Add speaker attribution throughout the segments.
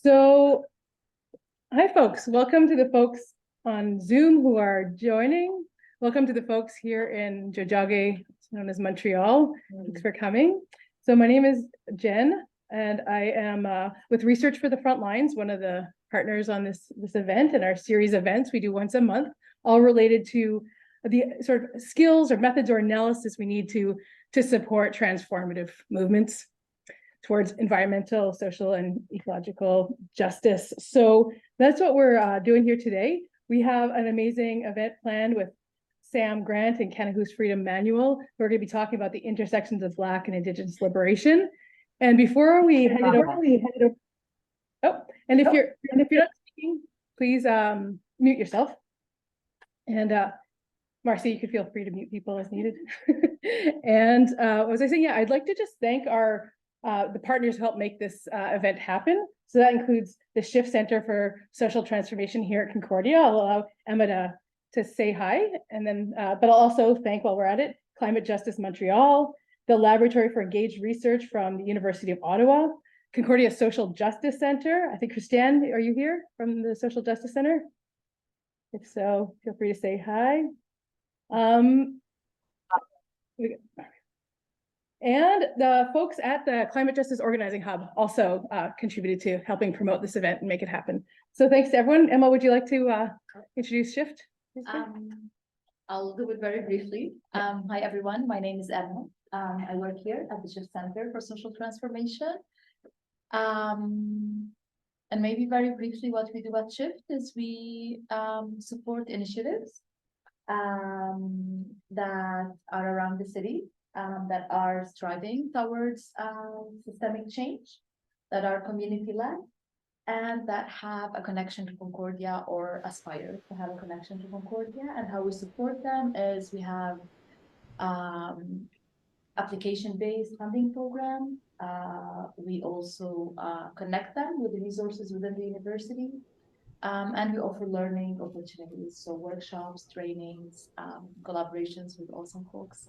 Speaker 1: So, hi folks, welcome to the folks on Zoom who are joining. Welcome to the folks here in Jojage, known as Montreal. Thanks for coming. So my name is Jen, and I am with Research for the Front Lines, one of the partners on this event and our series of events we do once a month, all related to the sort of skills or methods or analysis we need to support transformative movements towards environmental, social, and ecological justice. So that's what we're doing here today. We have an amazing event planned with Sam Grant and Kanahus Freedom Manuel. We're going to be talking about the intersections of Black and Indigenous liberation. And before we head it over, and if you're not speaking, please mute yourself. And Marcy, you could feel free to mute people as needed. And what was I saying? Yeah, I'd like to just thank the partners who helped make this event happen. So that includes the Shift Center for Social Transformation here at Concordia. I'll allow Emma to say hi, and then, but I'll also thank, while we're at it, Climate Justice Montreal, the Laboratory for Engaged Research from the University of Ottawa, Concordia Social Justice Center. I think Christiane, are you here from the Social Justice Center? If so, feel free to say hi. And the folks at the Climate Justice Organizing Hub also contributed to helping promote this event and make it happen. So thanks to everyone. Emma, would you like to introduce Shift?
Speaker 2: I'll do it very briefly. Hi, everyone. My name is Emma. I work here at the Shift Center for Social Transformation. And maybe very briefly, what we do at Shift is we support initiatives that are around the city, that are striving towards systemic change, that are community-led, and that have a connection to Concordia or aspire to have a connection to Concordia. And how we support them is we have application-based funding program. We also connect them with the resources within the university. And we offer learning opportunities, so workshops, trainings, collaborations with awesome folks.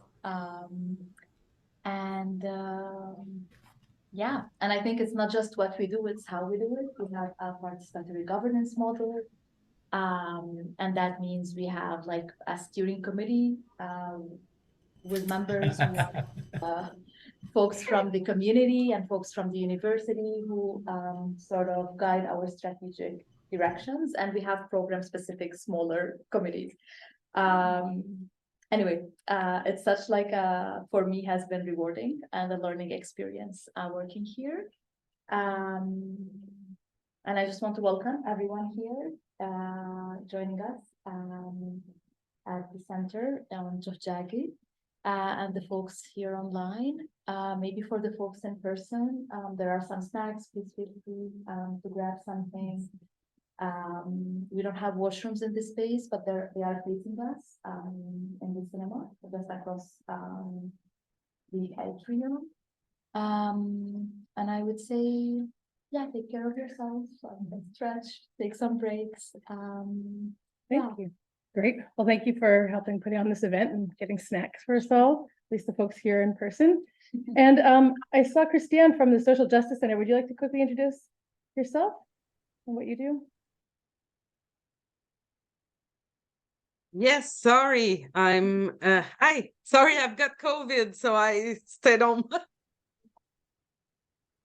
Speaker 2: Yeah, and I think it's not just what we do, it's how we do it. We have a participatory governance model. And that means we have like a steering committee with members. We have folks from the community and folks from the university who sort of guide our strategic directions, and we have program-specific smaller committees. Anyway, it's such like for me has been rewarding and a learning experience working here. And I just want to welcome everyone here joining us at the center on Jojage, and the folks here online. Maybe for the folks in person, there are some snacks. Please feel free to grab something. We don't have washrooms in this space, but they are facing us in the cinema, just across the atrium. And I would say, yeah, take care of yourself, stretch, take some breaks.
Speaker 1: Thank you. Great. Well, thank you for helping put on this event and getting snacks for us all, at least the folks here in person. And I saw Christiane from the Social Justice Center. Would you like to quickly introduce yourself and what you do?
Speaker 3: Yes, sorry. Hi. Sorry, I've got COVID, so I stayed home.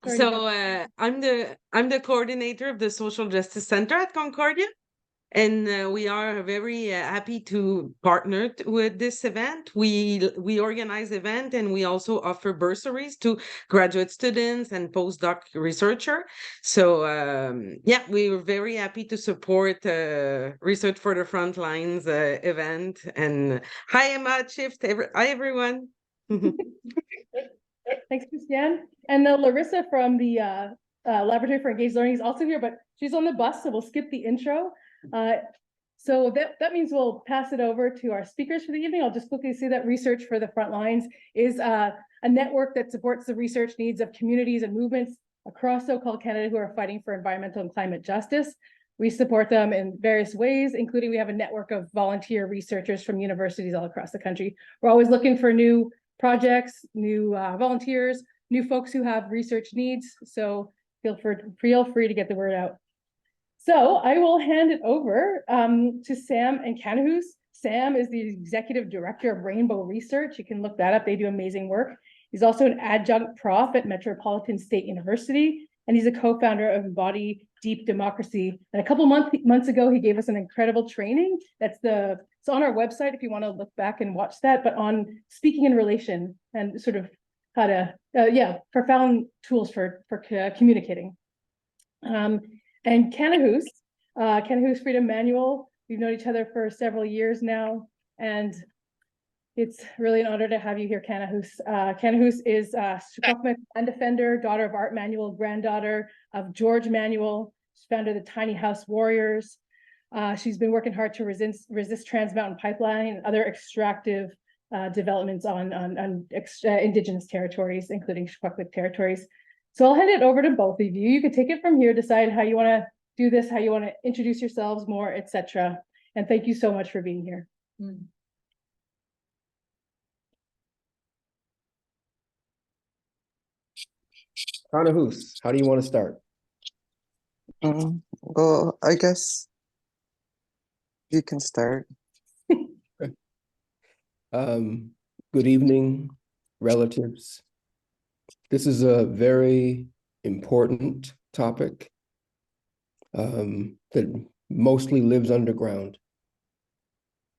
Speaker 3: So I'm the coordinator of the Social Justice Center at Concordia, and we are very happy to partner with this event. We organize event, and we also offer bursaries to graduate students and postdoc researcher. So yeah, we were very happy to support Research for the Front Lines event. And hi, Emma, Shift. Hi, everyone.
Speaker 1: Thanks, Christiane. And Larissa from the Laboratory for Engaged Learning is also here, but she's on the bus, so we'll skip the intro. So that means we'll pass it over to our speakers for the evening. I'll just quickly say that Research for the Front Lines is a network that supports the research needs of communities and movements across so-called Canada who are fighting for environmental and climate justice. We support them in various ways, including we have a network of volunteer researchers from universities all across the country. We're always looking for new projects, new volunteers, new folks who have research needs. So feel free to get the word out. So I will hand it over to Sam and Kanahus. Sam is the executive director of Rainbow Research. You can look that up. They do amazing work. He's also an adjunct prof at Metropolitan State University, and he's a co-founder of Embody Deep Democracy. And a couple months ago, he gave us an incredible training. It's on our website if you want to look back and watch that, but on speaking in relation and sort of how to, profound tools for communicating. And Kanahus, Freedom Manuel, we've known each other for several years now, and it's really an honor to have you here, Kanahus. Kanahus is a Secwepemc land defender, daughter of Art Manuel, granddaughter of George Manuel. She's founder of the Tiny House Warriors. She's been working hard to resist Trans Mountain Pipeline and other extractive developments on Indigenous territories, including Secwepemc territories. So I'll hand it over to both of you. You can take it from here, decide how you want to do this, how you want to introduce yourselves more, etc. And thank you so much for being here.
Speaker 4: Kanahus, how do you want to start?
Speaker 5: Well, I guess you can start.
Speaker 4: Okay. Good evening, relatives. This is a very important topic that mostly lives underground.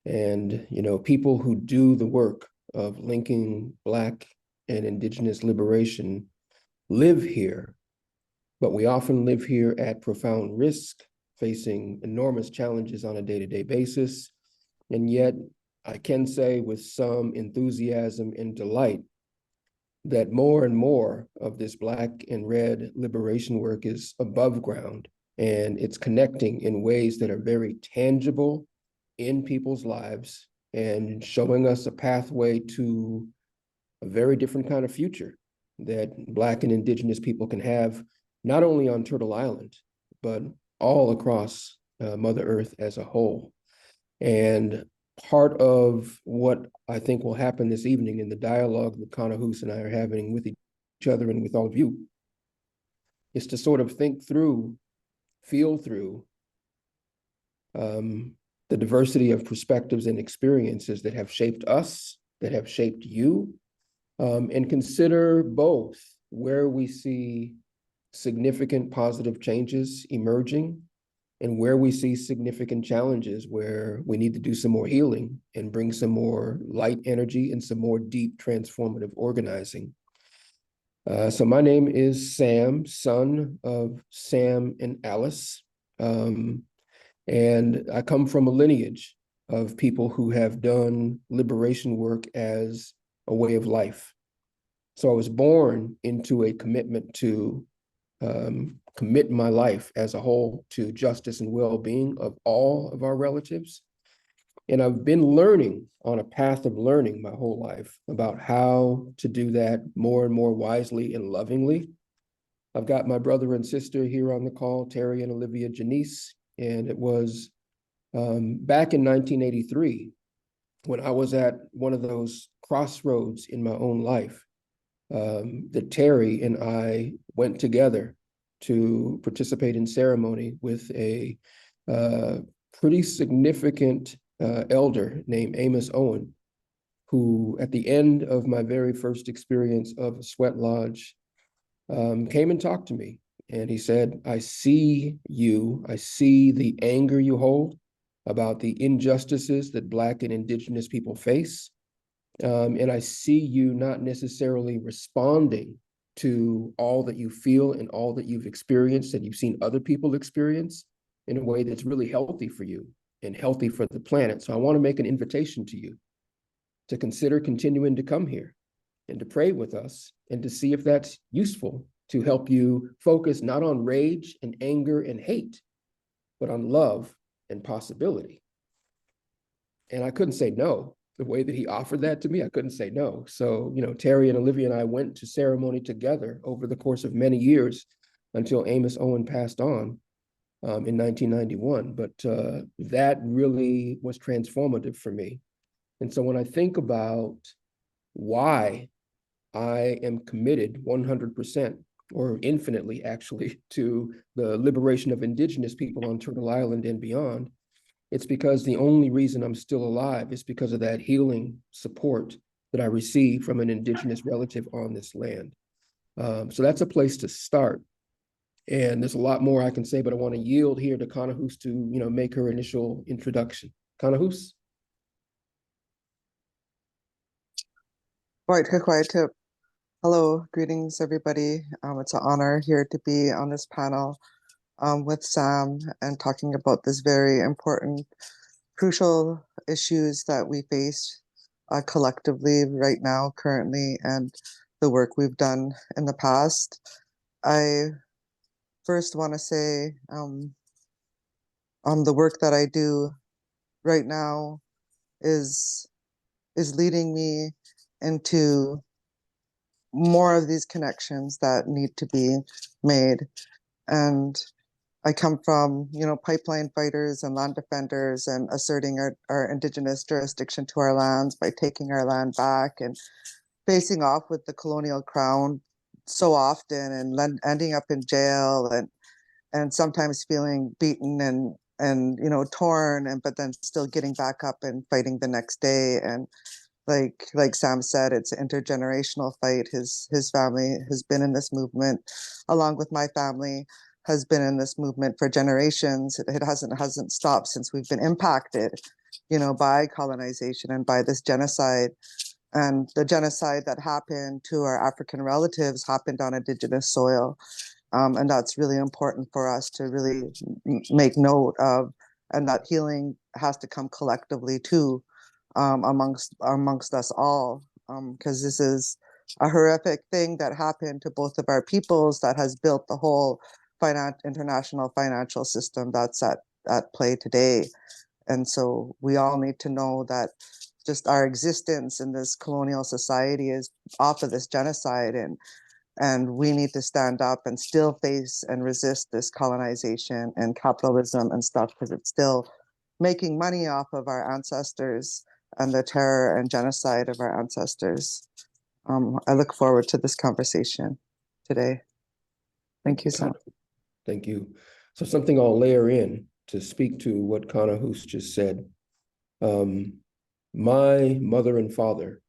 Speaker 4: And, people who do the work of linking Black and Indigenous liberation live here, but we often live here at profound risk, facing enormous challenges on a day-to-day basis. And yet, I can say with some enthusiasm and delight that more and more of this Black and Red liberation work is above ground, and it's connecting in ways that are very tangible in people's lives and showing us a pathway to a very different kind of future that Black and Indigenous people can have, not only on Turtle Island, but all across Mother Earth as a whole. And part of what I think will happen this evening in the dialogue that Kanahus and I are having with each other and with all of you is to sort of think through, feel through the diversity of perspectives and experiences that have shaped us, that have shaped you, and consider both where we see significant positive changes emerging and where we see significant challenges where we need to do some more healing and bring some more light energy and some more deep transformative organizing. So my name is Sam, son of Sam and Alice. And I come from a lineage of people who have done liberation work as a way of life. So I was born into a commitment to commit my life as a whole to justice and well-being of all of our relatives. And I've been learning on a path of learning my whole life about how to do that more and more wisely and lovingly. I've got my brother and sister here on the call, Terry and Olivia Janice, and it was back in 1983 when I was at one of those crossroads in my own life that Terry and I went together to participate in ceremony with a pretty significant elder named Amos Owen, who at the end of my very first experience of a sweat lodge came and talked to me. And he said, I see you, I see the anger you hold about the injustices that Black and Indigenous people face. And I see you not necessarily responding to all that you feel and all that you've experienced and you've seen other people experience in a way that's really healthy for you and healthy for the planet. So I want to make an invitation to you to consider continuing to come here and to pray with us and to see if that's useful to help you focus not on rage and anger and hate, but on love and possibility. And I couldn't say no. The way that he offered that to me, I couldn't say no. So, Terry and Olivia and I went to ceremony together over the course of many years until Amos Owen passed on in 1991. But that really was transformative for me. And so when I think about why I am committed 100% or infinitely actually, to the liberation of Indigenous people on Turtle Island and beyond, it's because the only reason I'm still alive is because of that healing support that I received from an Indigenous relative on this land. So that's a place to start. And there's a lot more I can say, but I want to yield here to Kanahus to, make her initial introduction. Kanahus?
Speaker 5: Right, quiet tip. Hello, greetings, everybody. It's an honor here to be on this panel with Sam and talking about this very important, crucial issues that we face collectively right now, currently, and the work we've done in the past. I first want to say the work that I do right now is leading me into more of these connections that need to be made. And I come from, pipeline fighters and land defenders and asserting our Indigenous jurisdiction to our lands by taking our land back and facing off with the colonial crown so often and ending up in jail and sometimes feeling beaten and torn, but then still getting back up and fighting the next day. And like Sam said, it's an intergenerational fight. His family has been in this movement, along with my family, has been in this movement for generations. It hasn't stopped since we've been impacted, by colonization and by this genocide. And the genocide that happened to our African relatives happened on Indigenous soil. And that's really important for us to really make note of, and that healing has to come collectively too, amongst us all, because this is a horrific thing that happened to both of our peoples that has built the whole international financial system that's at play today. And so we all need to know that just our existence in this colonial society is off of this genocide, and we need to stand up and still face and resist this colonization and capitalism and stuff, because it's still making money off of our ancestors and the terror and genocide of our ancestors. I look forward to this conversation today. Thank you, Sam.
Speaker 4: Thank you. So something I'll layer in to speak to what Kanahus just said. My mother and father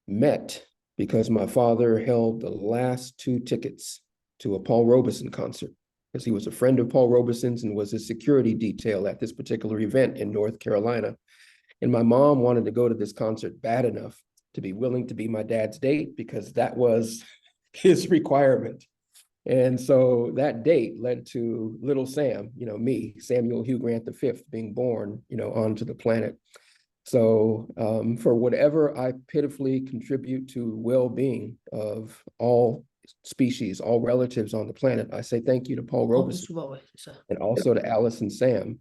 Speaker 4: met because my father held the last 2 tickets to a Paul Robeson concert, because he was a friend of Paul Robeson's and was his security detail at this particular event in North Carolina. And my mom wanted to go to this concert bad enough to be willing to be my dad's date, because that was his requirement. And so that date led to little Sam, me, Samuel Hugh Grant V, being born, onto the planet. So for whatever I pitifully contribute to well-being of all species, all relatives on the planet, I say thank you to Paul Robeson and also to Alice and Sam.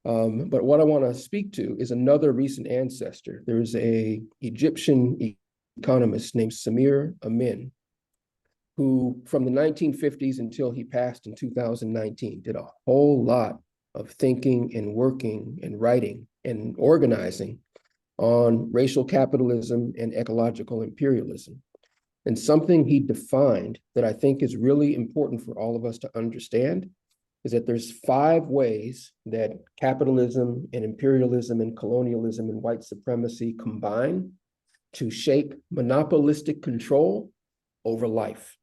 Speaker 4: But what I want to speak to is another recent ancestor. There's an Egyptian economist named Samir Amin, who from the 1950s until he passed in 2019 did a whole lot of thinking and working and writing and organizing on racial capitalism and ecological imperialism. And something he defined that I think is really important for all of us to understand is that there's 5 ways that capitalism and imperialism and colonialism and white supremacy combine to shape monopolistic control over life.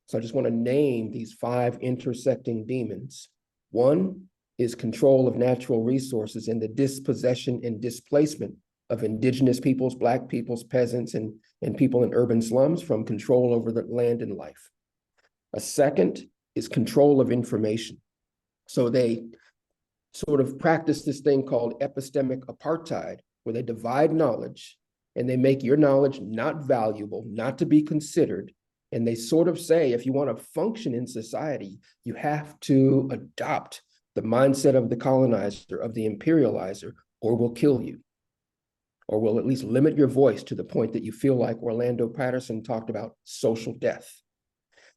Speaker 4: So I just want to name these 5 intersecting demons. 1 is control of natural resources and the dispossession and displacement of Indigenous peoples, Black peoples, peasants, and people in urban slums from control over the land and life. A second is control of information. So they sort of practice this thing called epistemic apartheid, where they divide knowledge and they make your knowledge not valuable, not to be considered. And they sort of say, if you want to function in society, you have to adopt the mindset of the colonizer, of the imperializer, or we'll kill you. Or we'll at least limit your voice to the point that you feel like Orlando Patterson talked about social death.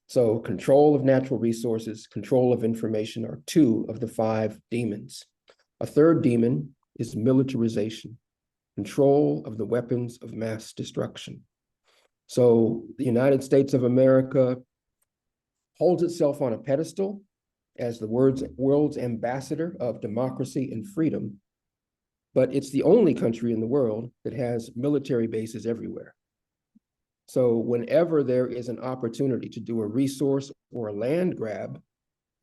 Speaker 4: So control of natural resources, control of information are 2 of the 5 demons. A third demon is militarization, control of the weapons of mass destruction. So the United States of America holds itself on a pedestal as the world's ambassador of democracy and freedom, but it's the only country in the world that has military bases everywhere. So whenever there is an opportunity to do a resource or a land grab,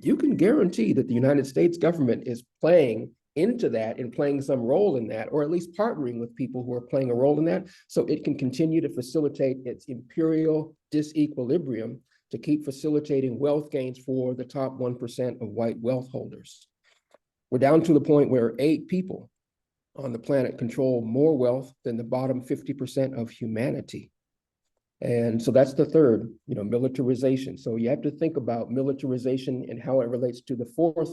Speaker 4: you can guarantee that the United States government is playing into that and playing some role in that, or at least partnering with people who are playing a role in that, so it can continue to facilitate its imperial disequilibrium to keep facilitating wealth gains for the top 1% of white wealth holders. We're down to the point where 8 people on the planet control more wealth than the bottom 50% of humanity. And so that's the third, militarization. So you have to think about militarization and how it relates to the fourth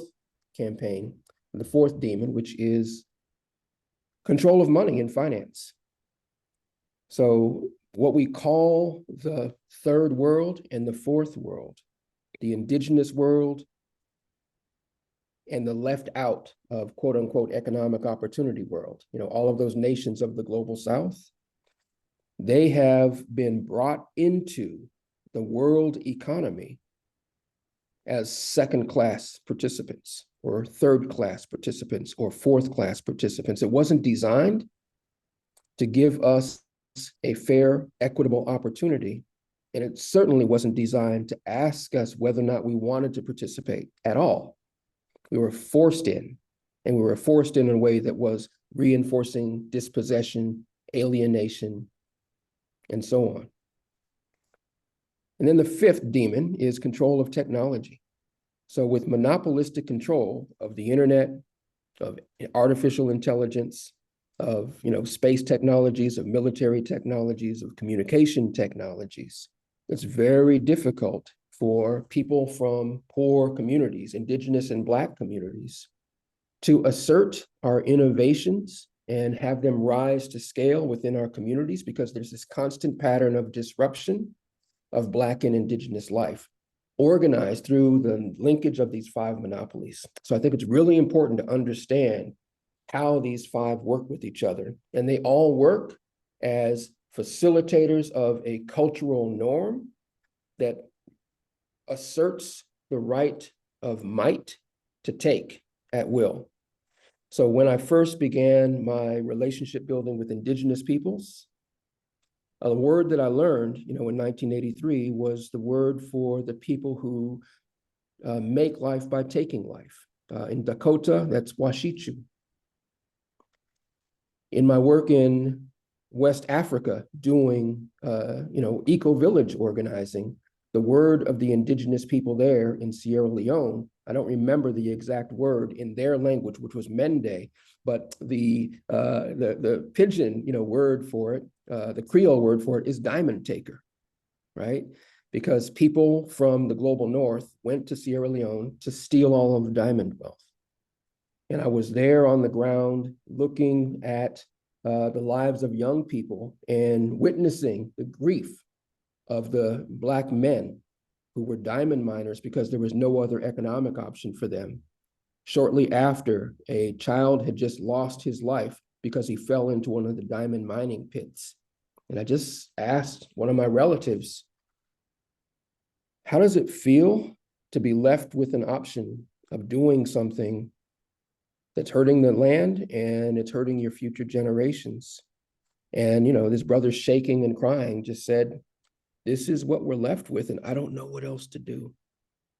Speaker 4: campaign, the fourth demon, which is control of money and finance. So what we call the third world and the fourth world, the indigenous world and the left out of quote unquote economic opportunity world, all of those nations of the global south, they have been brought into the world economy as second-class participants or third-class participants or fourth-class participants. It wasn't designed to give us a fair, equitable opportunity, and it certainly wasn't designed to ask us whether or not we wanted to participate at all. We were forced in, and we were forced in a way that was reinforcing dispossession, alienation, and so on. And then the fifth demon is control of technology. So with monopolistic control of the internet, of artificial intelligence, of space technologies, of military technologies, of communication technologies, it's very difficult for people from poor communities, indigenous and Black communities, to assert our innovations and have them rise to scale within our communities, because there's this constant pattern of disruption of Black and indigenous life, organized through the linkage of these 5 monopolies. So I think it's really important to understand how these 5 work with each other. And they all work as facilitators of a cultural norm that asserts the right of might to take at will. So when I first began my relationship building with indigenous peoples, a word that I learned, in 1983 was the word for the people who make life by taking life. In Dakota, that's Washichu. In my work in West Africa, doing, eco-village organizing, the word of the indigenous people there in Sierra Leone, I don't remember the exact word in their language, which was Mende, but the pidgin, word for it, the Creole word for it is diamond taker, right? Because people from the global north went to Sierra Leone to steal all of the diamond wealth. And I was there on the ground looking at the lives of young people and witnessing the grief of the Black men who were diamond miners because there was no other economic option for them. Shortly after, a child had just lost his life because he fell into one of the diamond mining pits. And I just asked one of my relatives, how does it feel to be left with an option of doing something that's hurting the land and it's hurting your future generations? And, this brother, shaking and crying, just said, this is what we're left with, and I don't know what else to do.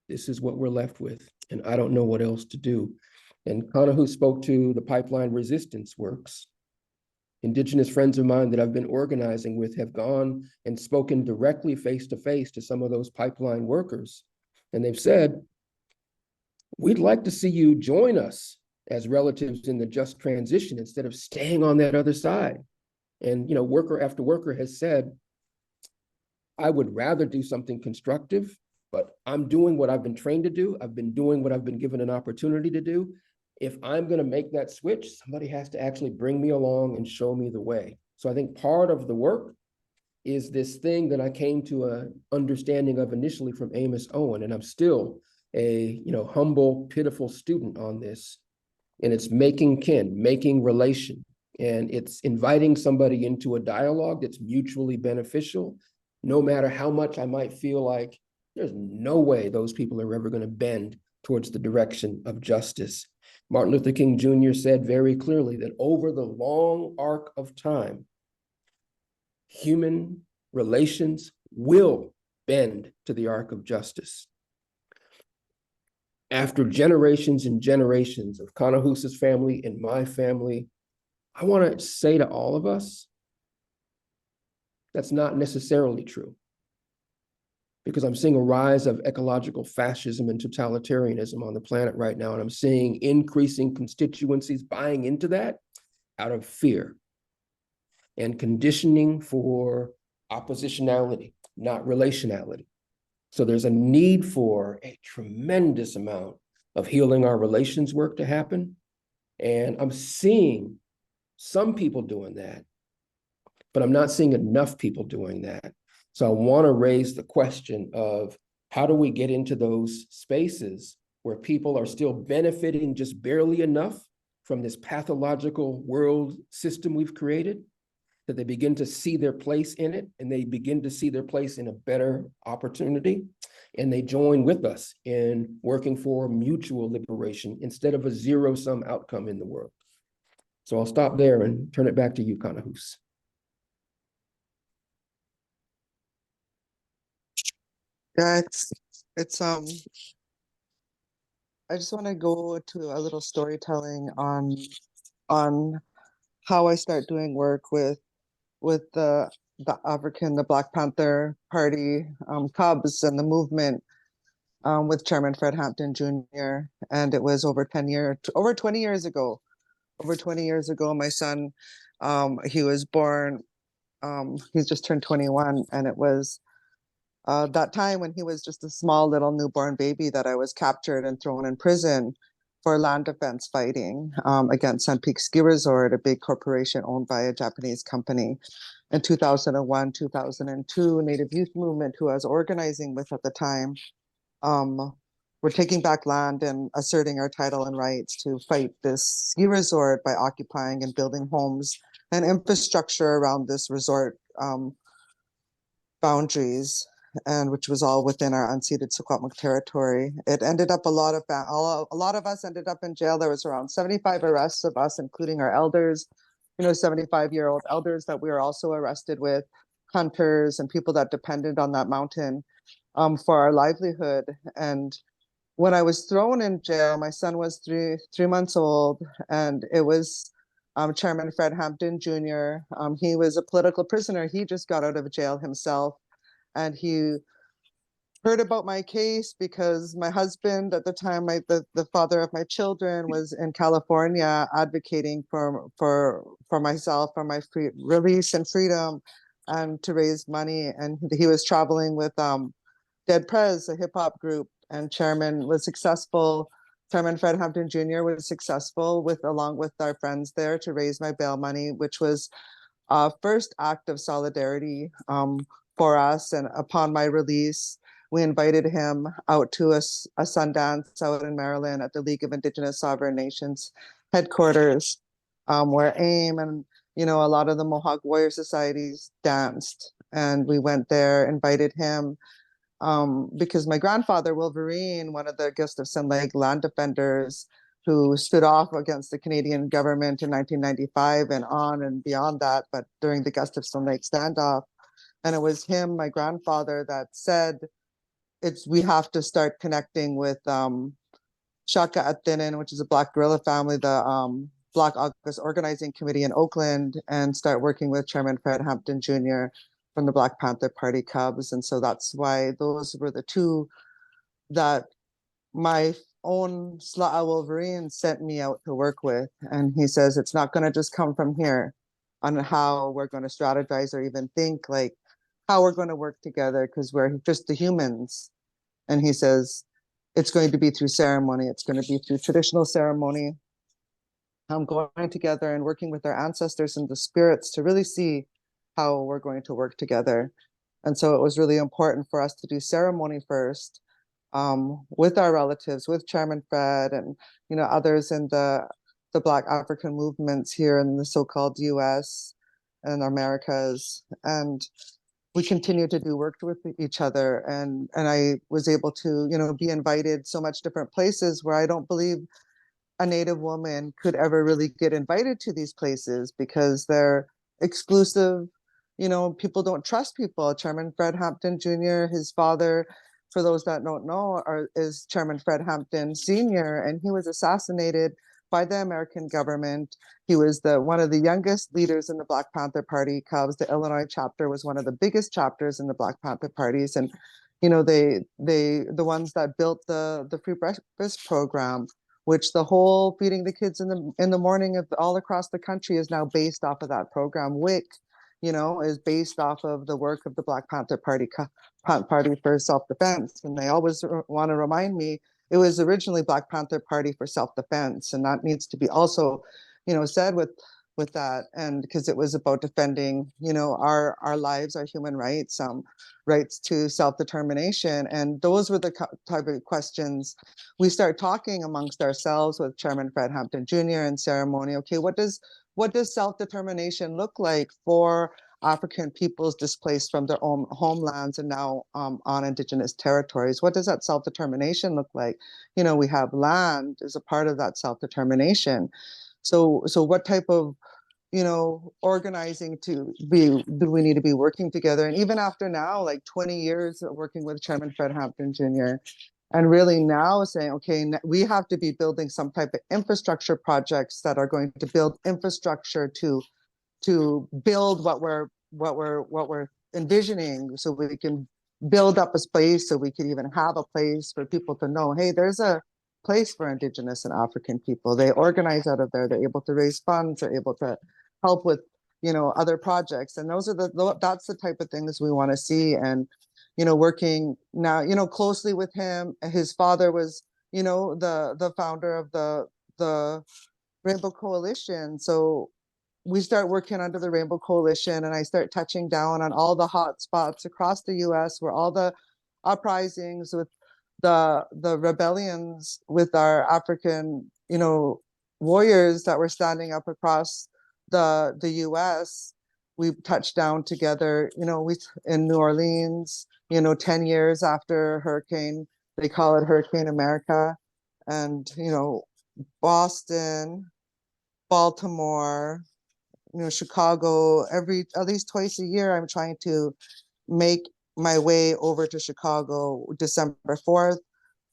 Speaker 4: This is what we're left with, and I don't know what else to do. And Kanahus spoke to the pipeline resistance works. Indigenous friends of mine that I've been organizing with have gone and spoken directly face-to-face to some of those pipeline workers. And they've said, we'd like to see you join us as relatives in the just transition instead of staying on that other side. And, worker after worker has said, I would rather do something constructive, but I'm doing what I've been trained to do. I've been doing what I've been given an opportunity to do. If I'm going to make that switch, somebody has to actually bring me along and show me the way. So I think part of the work is this thing that I came to an understanding of initially from Amos Owen, and I'm still a humble, pitiful student on this. And it's making kin, making relation, and it's inviting somebody into a dialogue that's mutually beneficial. No matter how much I might feel like there's no way those people are ever going to bend towards the direction of justice. Martin Luther King Jr. said very clearly that over the long arc of time, human relations will bend to the arc of justice. After generations and generations of Kanahus's family and my family, I want to say to all of us, that's not necessarily true. Because I'm seeing a rise of ecological fascism and totalitarianism on the planet right now, and I'm seeing increasing constituencies buying into that out of fear and conditioning for oppositionality, not relationality. So there's a need for a tremendous amount of healing our relations work to happen. And I'm seeing some people doing that, but I'm not seeing enough people doing that. So I want to raise the question of how do we get into those spaces where people are still benefiting just barely enough from this pathological world system we've created, that they begin to see their place in it, and they begin to see their place in a better opportunity, and they join with us in working for mutual liberation instead of a zero-sum outcome in the world. So I'll stop there and turn it back to you, Kanahus.
Speaker 5: Yeah, it's I just want to go to a little storytelling on how I start doing work with the the Black Panther Party, Cubs and the movement, with Chairman Fred Hampton Jr. And it was over 20 years ago. Over 20 years ago, my son, he was born, he's just turned 21, and it was that time when he was just a small little newborn baby that I was captured and thrown in prison for land defense fighting against Sun Peak Ski Resort, a big corporation owned by a Japanese company. In 2001, 2002, Native Youth Movement, who I was organizing with at the time, were taking back land and asserting our title and rights to fight this ski resort by occupying and building homes and infrastructure around this resort boundaries, and which was all within our unceded Secwepemc territory. It ended up a lot of us ended up in jail. There was around 75 arrests of us, including our elders, 75-year-old elders that we were also arrested with, hunters and people that depended on that mountain for our livelihood. And when I was thrown in jail, my son was three months old, and it was Chairman Fred Hampton Jr. He was a political prisoner. He just got out of jail himself, and he heard about my case because my husband at the time, the father of my children, was in California advocating for myself, for my release and freedom, and to raise money. And he was traveling with Dead Prez, a hip hop group, and Chairman was successful. Chairman Fred Hampton Jr. was successful along with our friends there to raise my bail money, which was a first act of solidarity for us. And upon my release, we invited him out to a Sundance out in Maryland at the League of Indigenous Sovereign Nations headquarters, where AIM and a lot of the Mohawk Warrior Societies danced. And we went there, invited him, because my grandfather, Wolverine, one of the Gustafson Lake land defenders who stood off against the Canadian government in 1995 and on and beyond that, but during the Gustafson Lake standoff. And it was him, my grandfather, that said, we have to start connecting with Shaka Atinin, which is a Black guerrilla family, the Black August Organizing Committee in Oakland, and start working with Chairman Fred Hampton Jr. from the Black Panther Party Cubs. And so that's why those were the two that my own Sla'a Wolverine sent me out to work with. And he says, it's not going to just come from here on how we're going to strategize or even think like how we're going to work together, because we're just the humans. And he says, it's going to be through ceremony. It's going to be through traditional ceremony. I'm going together and working with our ancestors and the spirits to really see how we're going to work together. And so it was really important for us to do ceremony first, with our relatives, with Chairman Fred and others in the Black African movements here in the so-called US and Americas. And we continued to do work with each other, and I was able to, you know, be invited so much different places where I don't believe a Native woman could ever really get invited to these places because they're exclusive. You know, people don't trust people. Chairman Fred Hampton Jr., his father, for those that don't know, is Chairman Fred Hampton Sr., and he was assassinated by the American government. He was one of the youngest leaders in the Black Panther Party. Cubs, the Illinois chapter, was one of the biggest chapters in the Black Panther parties, and you know, the ones that built the free breakfast program, which the whole feeding the kids in the morning of all across the country is now based off of that program. WIC, you know, is based off of the work of the Black Panther Party for self-defense. And they always want to remind me it was originally Black Panther Party for self-defense, and that needs to be also, you know, said with that, and because it was about defending, you know, our lives, our human rights, rights to self-determination. And those were the type of questions we start talking amongst ourselves with Chairman Fred Hampton Jr. and ceremony. Okay, what does self-determination look like for African peoples displaced from their own homelands and now on Indigenous territories? What does that self-determination look like? You know, we have land as a part of that self-determination. So what type of, you know, organizing do we need to be working together? And even after now, like 20 years of working with Chairman Fred Hampton Jr., and really now saying, okay, we have to be building some type of infrastructure projects that are going to build infrastructure to build what we're envisioning, so we can build up a space, so we can even have a place for people to know, hey, there's a place for Indigenous and African people. They organize out of there. They're able to raise funds. They're able to help with, you know, other projects. And those are that's the type of things we want to see. And, you know, working now, you know, closely with him. His father was, you know, the founder of the Rainbow Coalition. So we start working under the Rainbow Coalition, and I start touching down on all the hot spots across the US where all the uprisings with the rebellions with our African, you know, warriors that were standing up across the US. We touched down together, you know, in New Orleans, you know, 10 years after Hurricane, they call it Hurricane America, and, you know, Boston, Baltimore, you know, Chicago. At least twice a year, I'm trying to make my way over to Chicago December 4th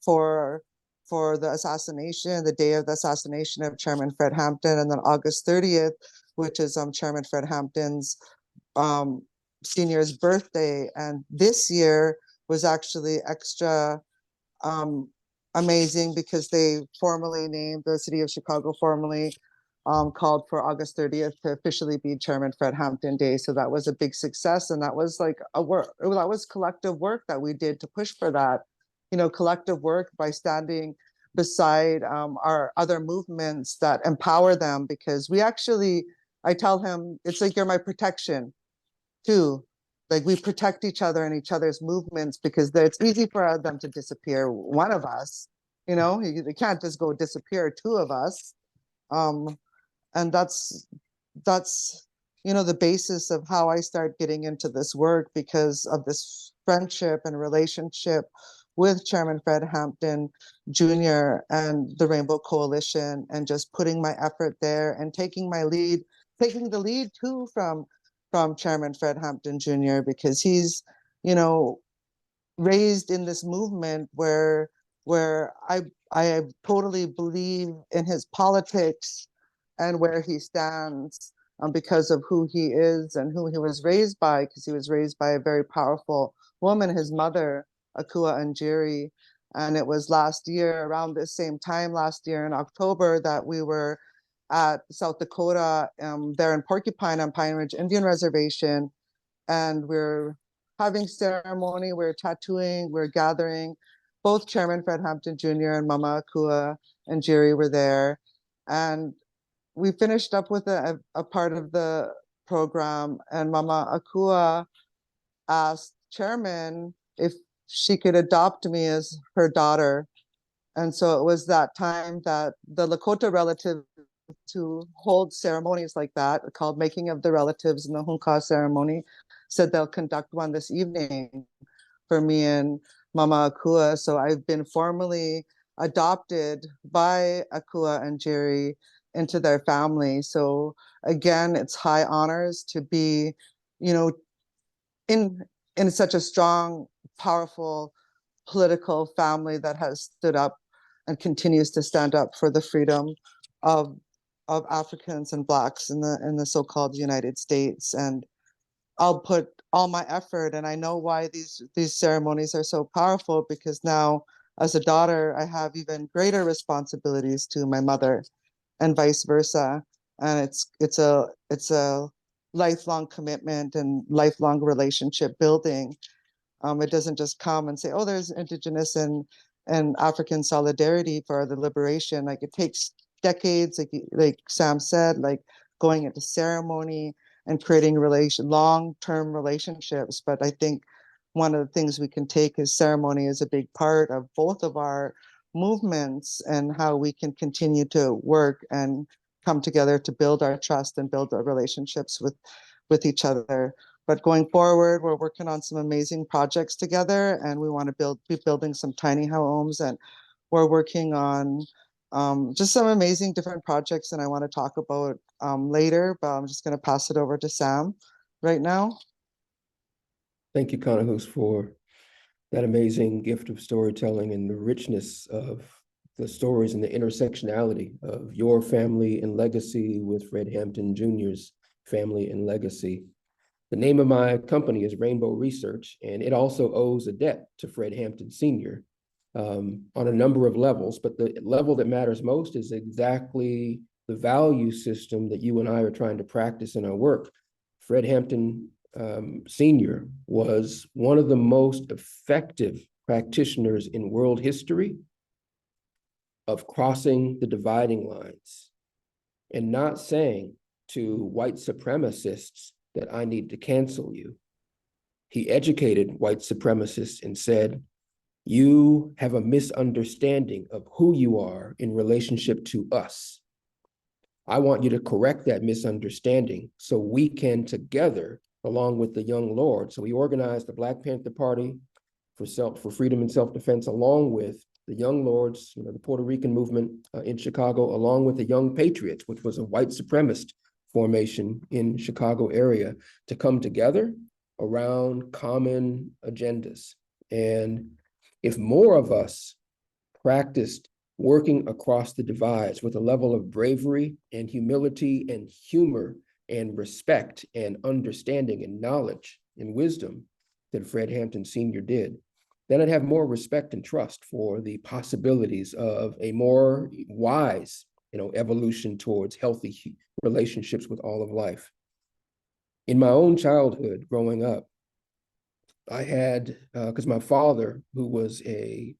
Speaker 5: for the assassination, the day of the assassination of Chairman Fred Hampton, and then August 30th, which is Chairman Fred Hampton's senior's birthday. And this year was actually extra amazing because they formally named, the city of Chicago formally called for August 30th to officially be Chairman Fred Hampton Day. So that was a big success. And that was like that was collective work that we did to push for that, you know, collective work by standing beside our other movements that empower them, because we actually, I tell him, it's like, you're my protection too. Like, we protect each other and each other's movements, because it's easy for them to disappear one of us, you know, they can't just go disappear two of us. And that's, you know, the basis of how I start getting into this work, because of this friendship and relationship with Chairman Fred Hampton Jr. and the Rainbow Coalition, and just putting my effort there and taking the lead too from Chairman Fred Hampton Jr., because he's, you know, raised in this movement where I totally believe in his politics and where he stands, because of who he is and who he was raised by, because he was raised by a very powerful woman, his mother, Akua Njeri. And it was last year, around this same time last year in October, that we were at South Dakota, there in Porcupine on Pine Ridge Indian Reservation, and we're having ceremony, we're tattooing, we're gathering. Both Chairman Fred Hampton Jr. and Mama Akua Njeri were there. And we finished up with a part of the program, and Mama Akua asked Chairman if she could adopt me as her daughter. And so it was that time that the Lakota relative to hold ceremonies like that, called Making of the Relatives in the Hunka ceremony, said they'll conduct one this evening for me and Mama Akua. So I've been formally adopted by Akua and Jerry into their family. So again, it's high honors to be, you know, in such a strong, powerful political family that has stood up and continues to stand up for the freedom of Africans and Blacks in the so-called United States. And I'll put all my effort, and I know why these ceremonies are so powerful, because now as a daughter, I have even greater responsibilities to my mother and vice versa. And it's a lifelong commitment and lifelong relationship building. It doesn't just come and say, oh, there's Indigenous and African solidarity for the liberation. Like, it takes decades, like Sam said, like going into ceremony and creating long-term relationships. But I think one of the things we can take is ceremony is a big part of both of our movements, and how we can continue to work and come together to build our trust and build our relationships with each other. But going forward, we're working on some amazing projects together, and we want to be building some tiny homes, and we're working on just some amazing different projects, and I want to talk about later, but I'm just going to pass it over to Sam right now.
Speaker 4: Thank you, Kanahus, for that amazing gift of storytelling and the richness of the stories and the intersectionality of your family and legacy with Fred Hampton Jr.'s family and legacy. The name of my company is Rainbow Research, and it also owes a debt to Fred Hampton Sr. On a number of levels, but the level that matters most is exactly the value system that you and I are trying to practice in our work. Fred Hampton Sr. was one of the most effective practitioners in world history of crossing the dividing lines and not saying to white supremacists that I need to cancel you. He educated white supremacists and said, you have a misunderstanding of who you are in relationship to us. I want you to correct that misunderstanding so we can together, along with the Young Lords. So we organized the Black Panther Party for freedom and self-defense, along with the Young Lords, the Puerto Rican movement in Chicago, along with the Young Patriots, which was a white supremacist formation in Chicago area, to come together around common agendas. And if more of us practiced working across the divides with a level of bravery and humility and humor and respect and understanding and knowledge and wisdom that Fred Hampton Sr. did, then I'd have more respect and trust for the possibilities of a more wise, evolution towards healthy relationships with all of life. In my own childhood growing up, I had, because my father, who was a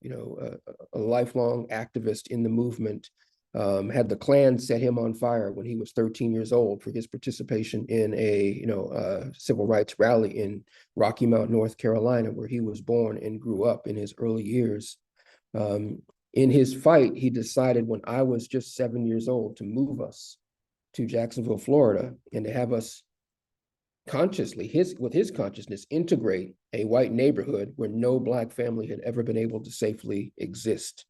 Speaker 4: lifelong activist in the movement, had the Klan set him on fire when he was 13 years old for his participation in a civil rights rally in Rocky Mount, North Carolina, where he was born and grew up in his early years. In his fight, he decided when I was just 7 years old to move us to Jacksonville, Florida, and to have us consciously, with his consciousness, integrate a white neighborhood where no Black family had ever been able to safely exist.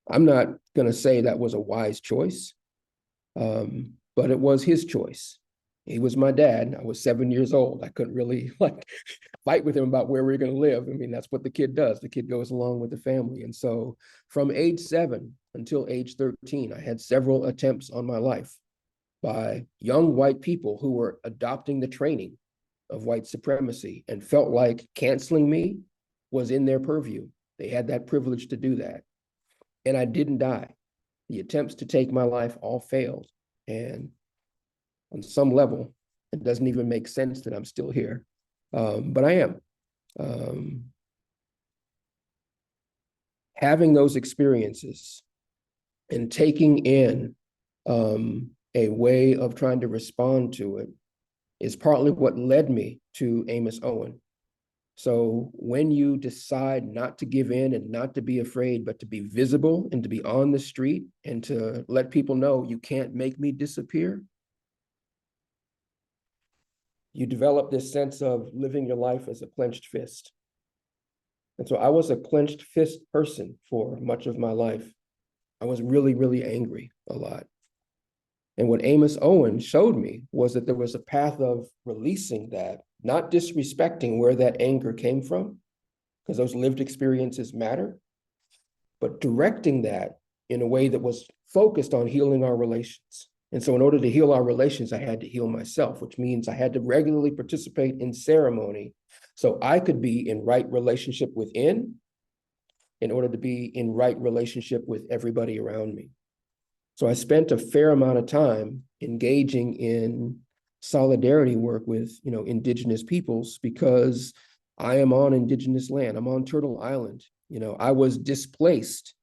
Speaker 4: I'm not going to say that was a wise choice, but it was his choice. He was my dad. I was 7 years old. I couldn't really fight with him about where we were going to live. I mean, that's what the kid does. The kid goes along with the family. And so from age 7 until age 13, I had several attempts on my life by young white people who were adopting the training of white supremacy and felt like canceling me was in their purview. They had that privilege to do that. And I didn't die. The attempts to take my life all failed. And on some level, it doesn't even make sense that I'm still here. But I am. Having those experiences and taking in a way of trying to respond to it is partly what led me to Amos Owen. So when you decide not to give in and not to be afraid, but to be visible and to be on the street and to let people know you can't make me disappear, you develop this sense of living your life as a clenched fist. And so I was a clenched fist person for much of my life. I was really, really angry a lot. And what Amos Owen showed me was that there was a path of releasing that, not disrespecting where that anger came from, because those lived experiences matter, but directing that in a way that was focused on healing our relations. And so in order to heal our relations, I had to heal myself, which means I had to regularly participate in ceremony so I could be in right relationship within in order to be in right relationship with everybody around me. So I spent a fair amount of time engaging in solidarity work with, Indigenous peoples, because I am on Indigenous land. I'm on Turtle Island. I was displaced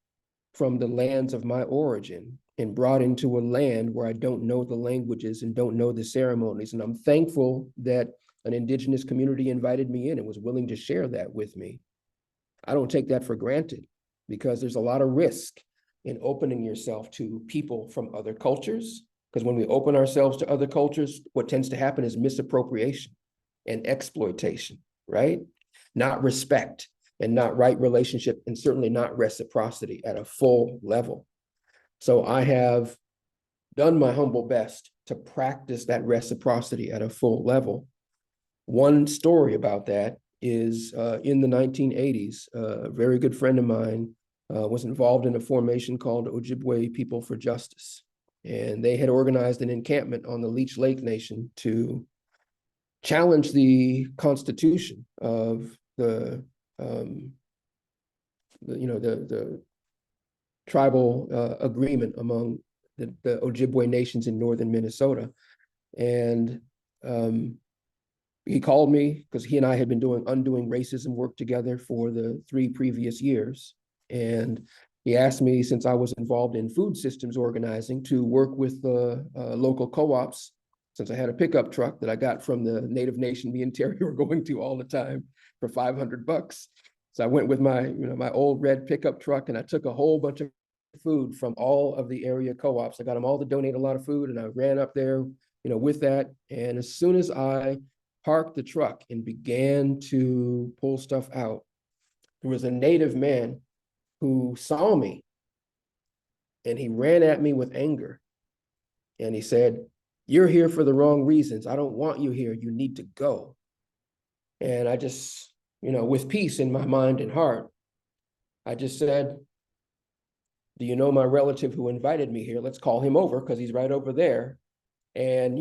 Speaker 4: from the lands of my origin and brought into a land where I don't know the languages and don't know the ceremonies. And I'm thankful that an Indigenous community invited me in and was willing to share that with me. I don't take that for granted, because there's a lot of risk in opening yourself to people from other cultures. Because when we open ourselves to other cultures, what tends to happen is misappropriation and exploitation, right? Not respect and not right relationship, and certainly not reciprocity at a full level. So I have done my humble best to practice that reciprocity at a full level. One story about that is in the 1980s, a very good friend of mine was involved in a formation called Ojibwe People for Justice. And they had organized an encampment on the Leech Lake Nation to challenge the constitution of the tribal agreement among the Ojibwe nations in northern Minnesota. And he called me because he and I had been doing undoing racism work together for the 3 previous years. And he asked me, since I was involved in food systems organizing, to work with the local co-ops, since I had a pickup truck that I got from the Native Nation me and Terry were going to all the time for $500. So I went with my, my old red pickup truck, and I took a whole bunch of food from all of the area co-ops. I got them all to donate a lot of food, and I ran up there, with that. And as soon as I parked the truck and began to pull stuff out, there was a Native man who saw me, and he ran at me with anger. And he said, "You're here for the wrong reasons. I don't want you here. You need to go." And I just, with peace in my mind and heart, I just said, "Do you know my relative who invited me here? Let's call him over, because he's right over there." And,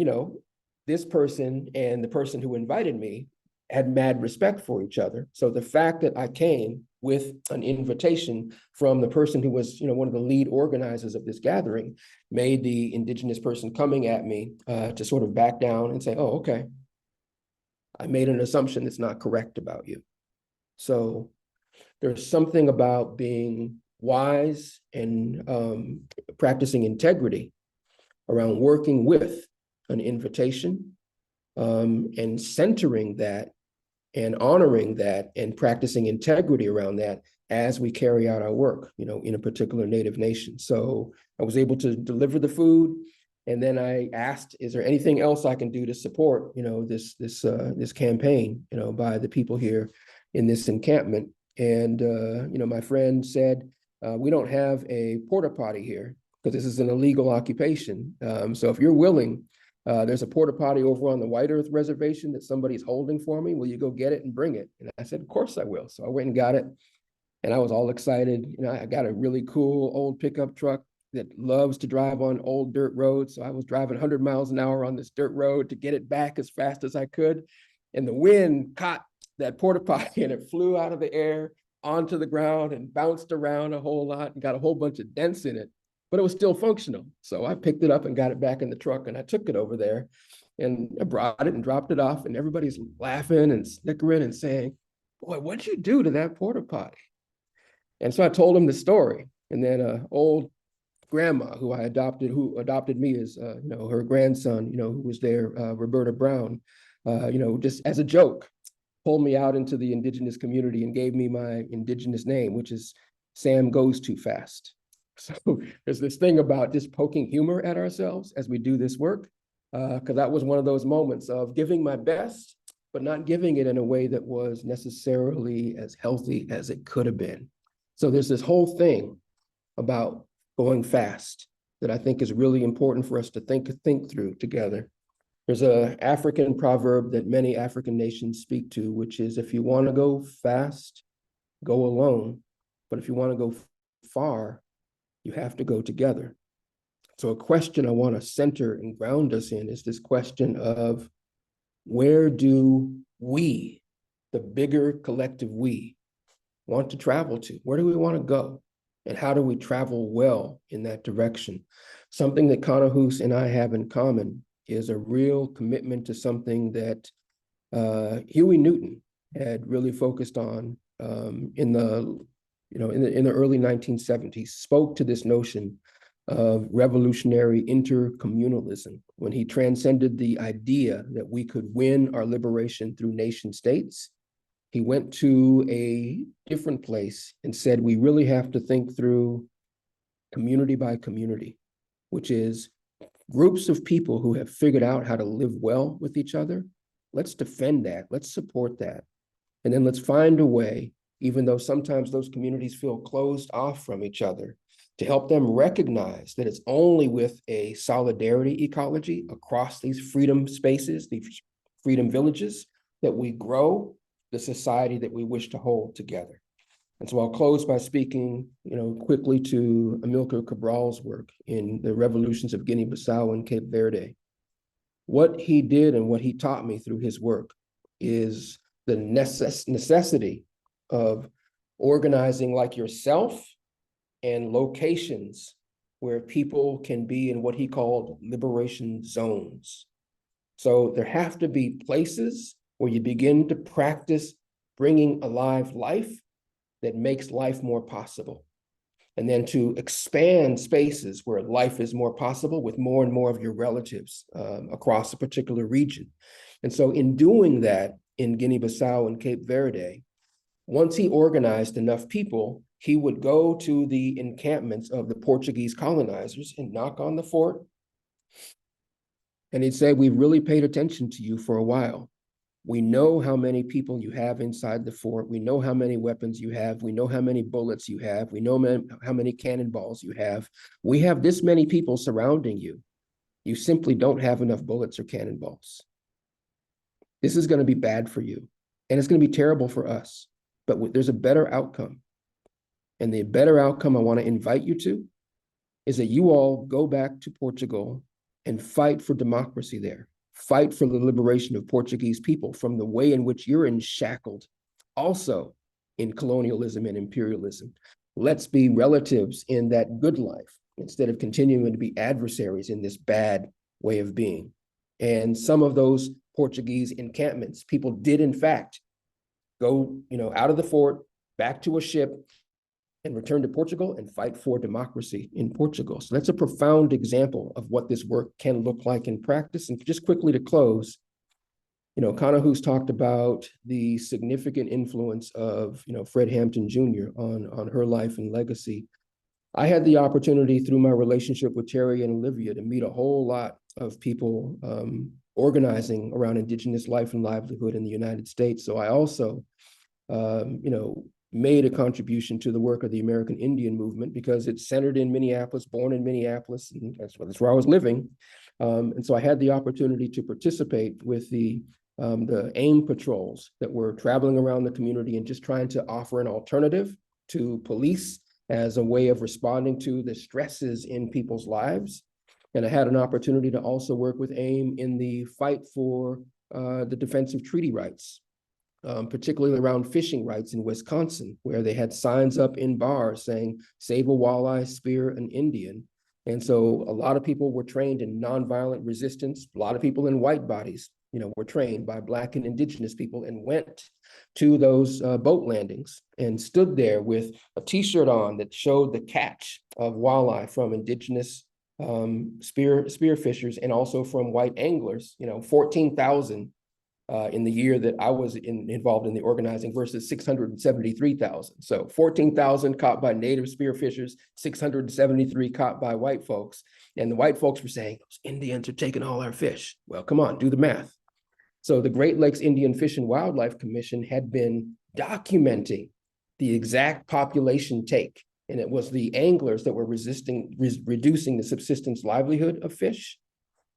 Speaker 4: this person and the person who invited me had mad respect for each other. So the fact that I came with an invitation from the person who was, one of the lead organizers of this gathering, made the Indigenous person coming at me to sort of back down and say, "Oh, okay, I made an assumption that's not correct about you." So there's something about being wise and practicing integrity around working with an invitation and centering that and honoring that and practicing integrity around that as we carry out our work, in a particular Native nation. So I was able to deliver the food, and then I asked, "Is there anything else I can do to support, this campaign, by the people here in this encampment?" And my friend said, "We don't have a porta potty here, because this is an illegal occupation. So if you're willing, there's a porta potty over on the White Earth Reservation that somebody's holding for me. Will you go get it and bring it?" And I said, "Of course I will." So I went and got it, and I was all excited. I got a really cool old pickup truck that loves to drive on old dirt roads. So I was driving 100 miles an hour on this dirt road to get it back as fast as I could. And the wind caught that porta potty, and it flew out of the air onto the ground and bounced around a whole lot and got a whole bunch of dents in it. But it was still functional. So I picked it up and got it back in the truck, and I took it over there, and I brought it and dropped it off, and everybody's laughing and snickering and saying, "Boy, what'd you do to that porta potty?" And so I told them the story. And then an old grandma who adopted me as, her grandson, who was there, Roberta Brown, just as a joke, pulled me out into the Indigenous community and gave me my Indigenous name, which is Sam Goes Too Fast. So there's this thing about just poking humor at ourselves as we do this work. because that was one of those moments of giving my best, but not giving it in a way that was necessarily as healthy as it could have been. So there's this whole thing about going fast that I think is really important for us to think through together. There's an African proverb that many African nations speak to, which is, if you want to go fast, go alone. But if you want to go far, you have to go together. So a question I want to center and ground us in is this question of, where do we, the bigger collective we, want to travel to? Where do we want to go? And how do we travel well in that direction? Something that Kanahus and I have in common is a real commitment to something that Huey Newton had really focused on in the early 1970s. Spoke to this notion of revolutionary intercommunalism when he transcended the idea that we could win our liberation through nation states. He went to a different place and said, we really have to think through community by community, which is groups of people who have figured out how to live well with each other. Let's defend that. Let's support that. And then let's find a way, even though sometimes those communities feel closed off from each other, to help them recognize that it's only with a solidarity ecology across these freedom spaces, these freedom villages, that we grow the society that we wish to hold together. And so I'll close by speaking, quickly to Amilcar Cabral's work in the revolutions of Guinea-Bissau and Cape Verde. What he did and what he taught me through his work is the necessity of organizing like yourself and locations where people can be in what he called liberation zones. So there have to be places where you begin to practice bringing alive life that makes life more possible. And then to expand spaces where life is more possible with more and more of your relatives across a particular region. And so in doing that in Guinea-Bissau and Cape Verde, once he organized enough people, he would go to the encampments of the Portuguese colonizers and knock on the fort. And he'd say, we've really paid attention to you for a while. We know how many people you have inside the fort. We know how many weapons you have. We know how many bullets you have. We know how many cannonballs you have. We have this many people surrounding you. You simply don't have enough bullets or cannonballs. This is going to be bad for you. And it's going to be terrible for us. But there's a better outcome. And the better outcome I want to invite you to is that you all go back to Portugal and fight for democracy there. Fight for the liberation of Portuguese people from the way in which you're enshackled, also in colonialism and imperialism. Let's be relatives in that good life instead of continuing to be adversaries in this bad way of being. And some of those Portuguese encampments, people did in fact go, out of the fort, back to a ship, and return to Portugal and fight for democracy in Portugal. So that's a profound example of what this work can look like in practice. And just quickly to close, Kanahus talked about the significant influence of, Fred Hampton Jr. on her life and legacy. I had the opportunity through my relationship with Terry and Olivia to meet a whole lot of people organizing around Indigenous life and livelihood in the United States. So I also, made a contribution to the work of the American Indian movement because it's centered in Minneapolis, born in Minneapolis, and that's where I was living. And so I had the opportunity to participate with the AIM patrols that were traveling around the community and just trying to offer an alternative to police as a way of responding to the stresses in people's lives. And I had an opportunity to also work with AIM in the fight for the defense of treaty rights. Particularly around fishing rights in Wisconsin, where they had signs up in bars saying, save a walleye, spear an Indian. And so a lot of people were trained in nonviolent resistance. A lot of people in white bodies, were trained by Black and Indigenous people and went to those boat landings and stood there with a t-shirt on that showed the catch of walleye from Indigenous spear fishers and also from white anglers, 14,000 in the year that I was involved in the organizing versus 673,000. So 14,000 caught by native spearfishers, 673 caught by white folks. And the white folks were saying, those Indians are taking all our fish. Well, come on, do the math. So the Great Lakes Indian Fish and Wildlife Commission had been documenting the exact population take. And it was the anglers that were reducing the subsistence livelihood of fish.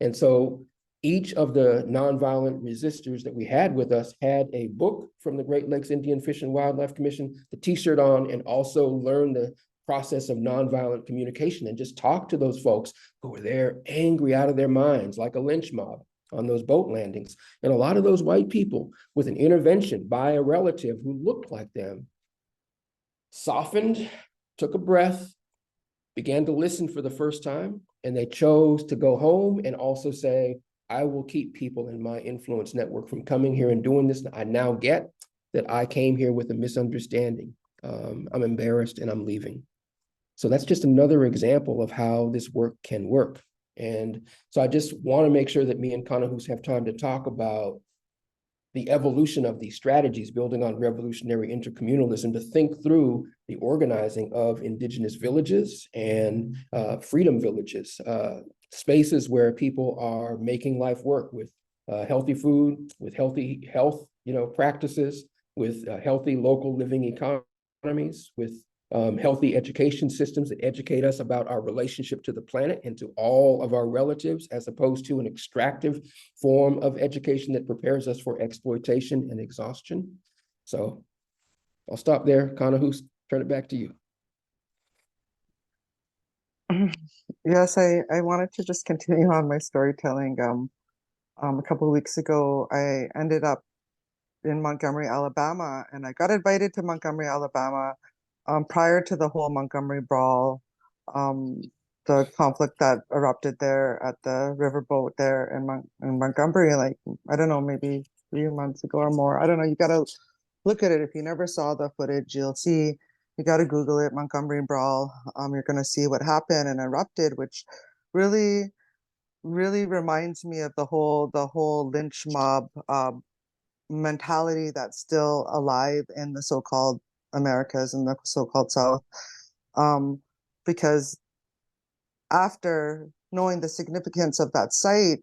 Speaker 4: And so each of the nonviolent resistors that we had with us had a book from the Great Lakes Indian Fish and Wildlife Commission, the t-shirt on, and also learned the process of nonviolent communication and just talk to those folks who were there angry out of their minds like a lynch mob on those boat landings. And a lot of those white people, with an intervention by a relative who looked like them, softened, took a breath, began to listen for the first time, and they chose to go home and also say, I will keep people in my influence network from coming here and doing this. I now get that I came here with a misunderstanding. I'm embarrassed and I'm leaving. So that's just another example of how this work can work. And so I just want to make sure that me and Kanahus have time to talk about the evolution of these strategies, building on revolutionary intercommunalism, to think through the organizing of indigenous villages and freedom villages, spaces where people are making life work with healthy food, with healthy health, practices, with healthy local living economies, with healthy education systems that educate us about our relationship to the planet and to all of our relatives, as opposed to an extractive form of education that prepares us for exploitation and exhaustion. So I'll stop there. Kanahus, turn it back to you.
Speaker 5: Yes, I wanted to just continue on my storytelling. A couple of weeks ago, I ended up in Montgomery, Alabama, and I got invited to Montgomery, Alabama prior to the whole Montgomery Brawl, the conflict that erupted there at the riverboat there in Montgomery, like, I don't know, maybe 3 months ago or more. I don't know. You got to look at it. If you never saw the footage, you'll see. You got to Google it, Montgomery Brawl. You're going to see what happened and erupted, which really reminds me of the whole lynch mob mentality that's still alive in the so-called Americas and the so-called South. Because after knowing the significance of that site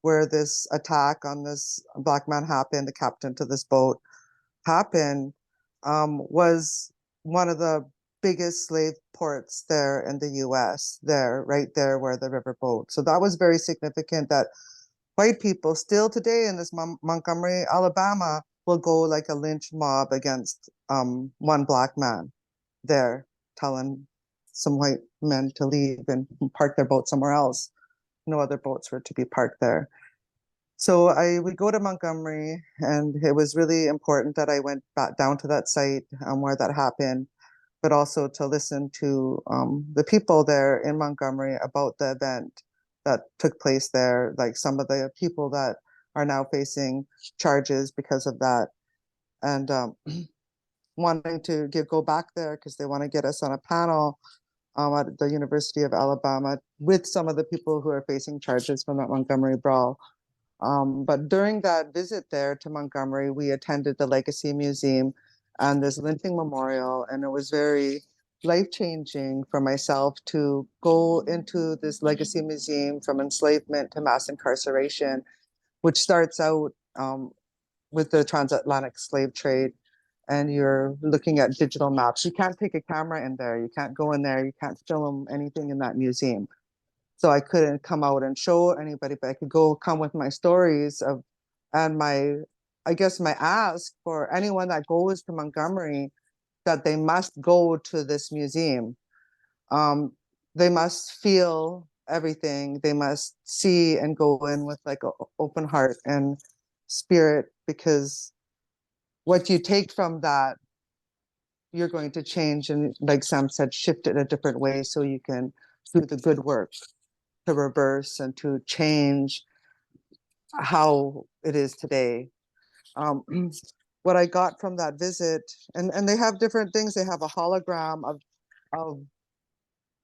Speaker 5: where this attack on this Black man happened, the captain to this boat happened, was one of the biggest slave ports there in the US, right there where the riverboat. So that was very significant that white people still today in this Montgomery, Alabama, will go like a lynch mob against one Black man there, telling some white men to leave and park their boat somewhere else. No other boats were to be parked there. So we go to Montgomery, and it was really important that I went back down to that site where that happened, but also to listen to the people there in Montgomery about the event that took place there, like some of the people that are now facing charges because of that, and wanting to go back there because they want to get us on a panel at the University of Alabama with some of the people who are facing charges from that Montgomery Brawl. But during that visit there to Montgomery, we attended the Legacy Museum and this lynching memorial, and it was very life-changing for myself to go into this Legacy Museum from enslavement to mass incarceration, which starts out with the transatlantic slave trade, and you're looking at digital maps. You can't take a camera in there. You can't go in there. You can't film anything in that museum. So I couldn't come out and show anybody, but I could come with my stories and I guess my ask for anyone that goes to Montgomery, that they must go to this museum. They must feel everything. They must see and go in with like an open heart and spirit, because what you take from that, you're going to change, and like Sam said, shift it a different way so you can do the good work to reverse and to change how it is today. What I got from that visit, and they have different things. They have a hologram of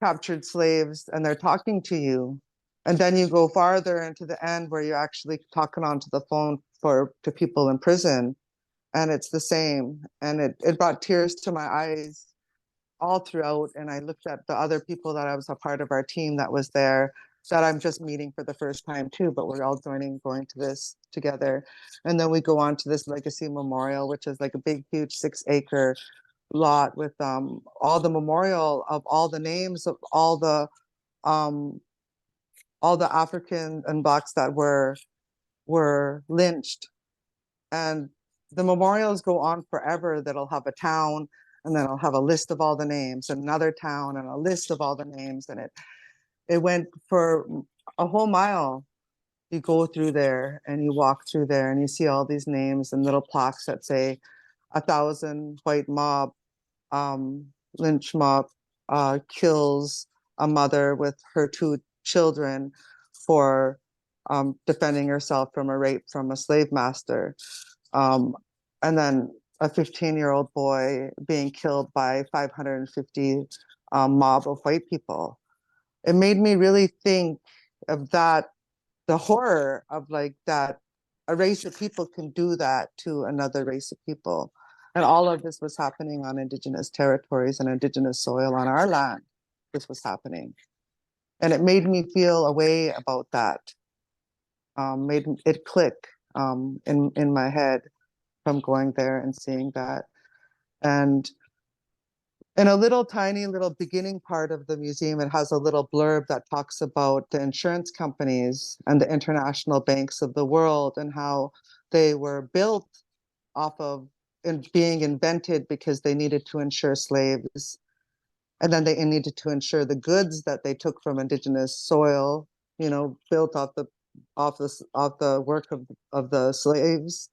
Speaker 5: captured slaves, and they're talking to you. And then you go farther into the end where you're actually talking onto the phone to people in prison. And it's the same. And it brought tears to my eyes all throughout. And I looked at the other people that I was a part of our team that was there, that I'm just meeting for the first time too, but we're all going to this together. And then we go on to this legacy memorial, which is like a big, huge 6-acre lot with all the memorial of all the names of all the African and Blacks that were lynched. And the memorials go on forever. That'll have a town, and then I'll have a list of all the names, another town, and a list of all the names. And it went for a whole mile. You go through there and you walk through there and you see all these names and little plaques that say 1,000 white mob, lynch mob, kills a mother with her 2 children for defending herself from a rape from a slave master. And then a 15-year-old boy being killed by 550 mob of white people. It made me really think of that, the horror of like that a race of people can do that to another race of people. And all of this was happening on Indigenous territories and Indigenous soil on our land. This was happening. And it made me feel a way about that. Made it click in my head from going there and seeing that. And in a little tiny little beginning part of the museum, it has a little blurb that talks about the insurance companies and the international banks of the world and how they were built off of being invented because they needed to insure slaves. And then they needed to insure the goods that they took from Indigenous soil, you know, built off the work of the slaves.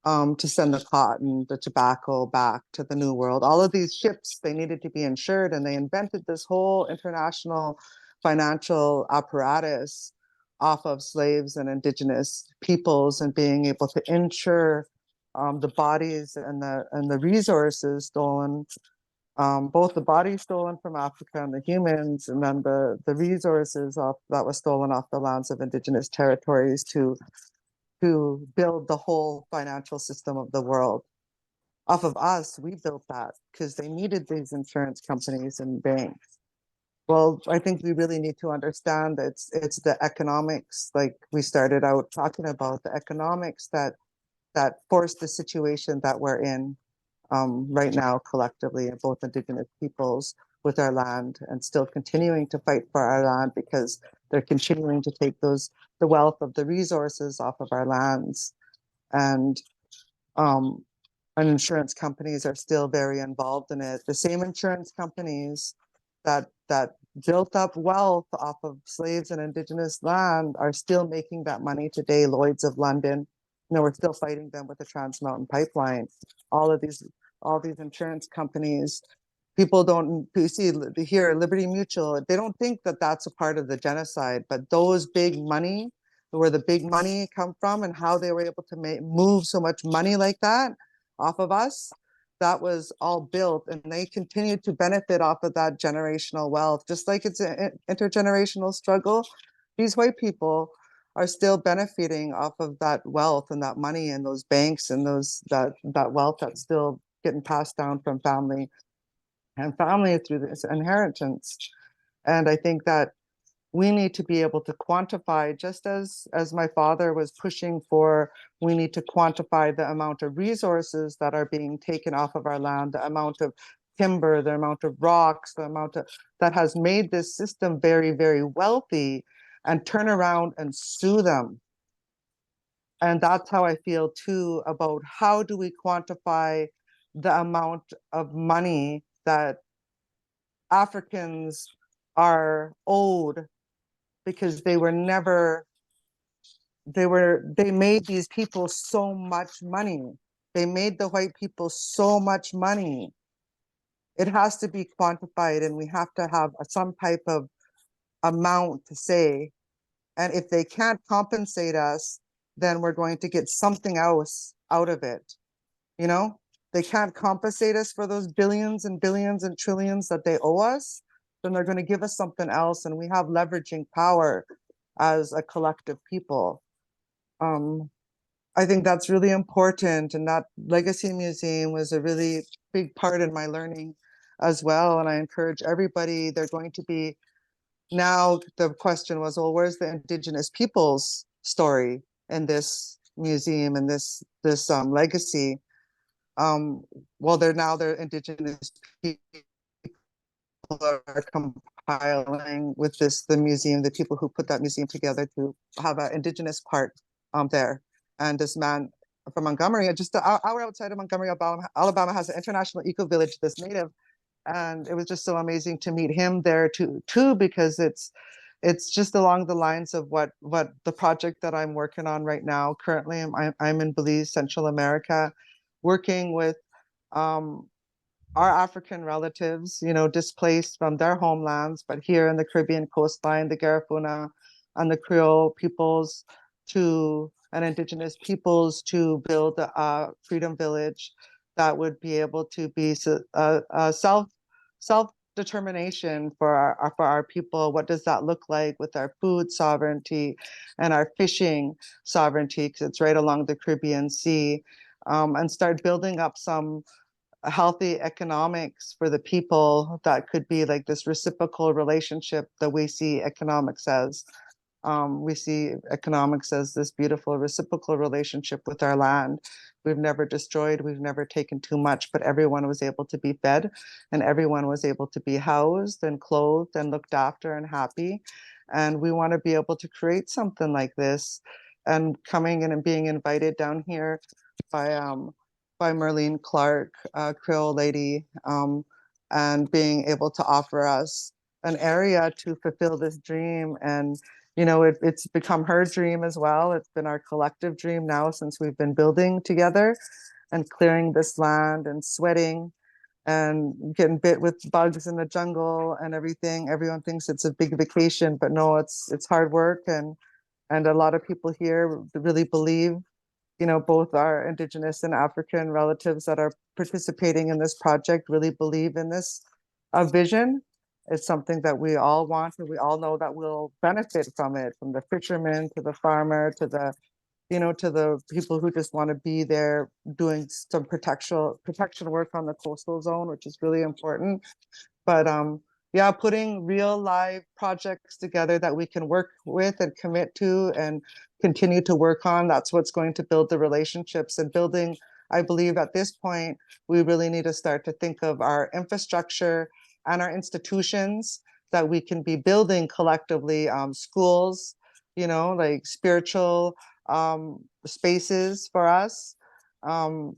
Speaker 5: To send the cotton, the tobacco back to the New World. All of these ships, they needed to be insured, and they invented this whole international financial apparatus off of slaves and Indigenous peoples and being able to insure the bodies and the resources stolen, both the bodies stolen from Africa and the humans, and then the resources that was stolen off the lands of Indigenous territories to build the whole financial system of the world. Off of us, we built that because they needed these insurance companies and banks. Well, I think we really need to understand that it's the economics, like we started out talking about, the economics that forced the situation that we're in right now collectively, in both Indigenous peoples with our land, and still continuing to fight for our land because they're continuing to take the wealth of the resources off of our lands. And insurance companies are still very involved in it. The same insurance companies that built up wealth off of slaves and Indigenous land are still making that money today. Lloyd's of London, you know, we're still fighting them with the Trans Mountain Pipeline. All these insurance companies, people don't, you see here, Liberty Mutual, they don't think that that's a part of the genocide, but those big money, where the big money come from and how they were able to move so much money like that off of us, that was all built, and they continue to benefit off of that generational wealth. Just like it's an intergenerational struggle, these white people are still benefiting off of that wealth and that money and those banks and that wealth that's still getting passed down from family and family through this inheritance. And I think that we need to be able to quantify, just as my father was pushing for, we need to quantify the amount of resources that are being taken off of our land, the amount of timber, the amount of rocks, the amount of that has made this system very, very wealthy, and turn around and sue them. And that's how I feel too about how do we quantify the amount of money that Africans are owed, because they made these people so much money. They made the white people so much money. It has to be quantified, and we have to have some type of amount to say. And if they can't compensate us, then we're going to get something else out of it. You know, they can't compensate us for those billions and billions and trillions that they owe us, then they're going to give us something else. And we have leveraging power as a collective people. I think that's really important, and that Legacy Museum was a really big part in my learning as well. And I encourage everybody, they're going to be, now the question was, well, where's the Indigenous people's story in this museum and this legacy? Well, they're Indigenous people are compiling with the museum, the people who put that museum together, to have an Indigenous part there. And this man from Montgomery, just an hour outside of Montgomery, Alabama, has an international eco village, this native. And it was just so amazing to meet him there too, because it's just along the lines of what the project that I'm working on right now. Currently, I'm in Belize, Central America, working with our African relatives, displaced from their homelands, but here in the Caribbean coastline, the Garifuna and the Creole peoples and Indigenous peoples, to build a freedom village that would be able to be self determination for our people. What does that look like with our food sovereignty and our fishing sovereignty, because it's right along the Caribbean Sea, and start building up some healthy economics for the people that could be like this reciprocal relationship that we see economics as. We see economics as this beautiful reciprocal relationship with our land. We've never destroyed, we've never taken too much, but everyone was able to be fed, and everyone was able to be housed and clothed and looked after and happy. And we want to be able to create something like this. And coming in and being invited down here by Merlene Clark, a Creole lady, and being able to offer us an area to fulfill this dream. And it's become her dream as well. It's been our collective dream now since we've been building together and clearing this land and sweating and getting bit with bugs in the jungle and everything. Everyone thinks it's a big vacation, but no, it's hard work. And a lot of people here really believe, both our Indigenous and African relatives that are participating in this project really believe in this vision. It's something that we all want, and we all know that we'll benefit from it, from the fisherman to the farmer to the people who just want to be there doing some protection work on the coastal zone, which is really important. But yeah, putting real live projects together that we can work with and commit to and continue to work on, that's what's going to build the relationships. And building, I believe at this point, we really need to start to think of our infrastructure and our institutions that we can be building collectively, schools, like spiritual spaces for us,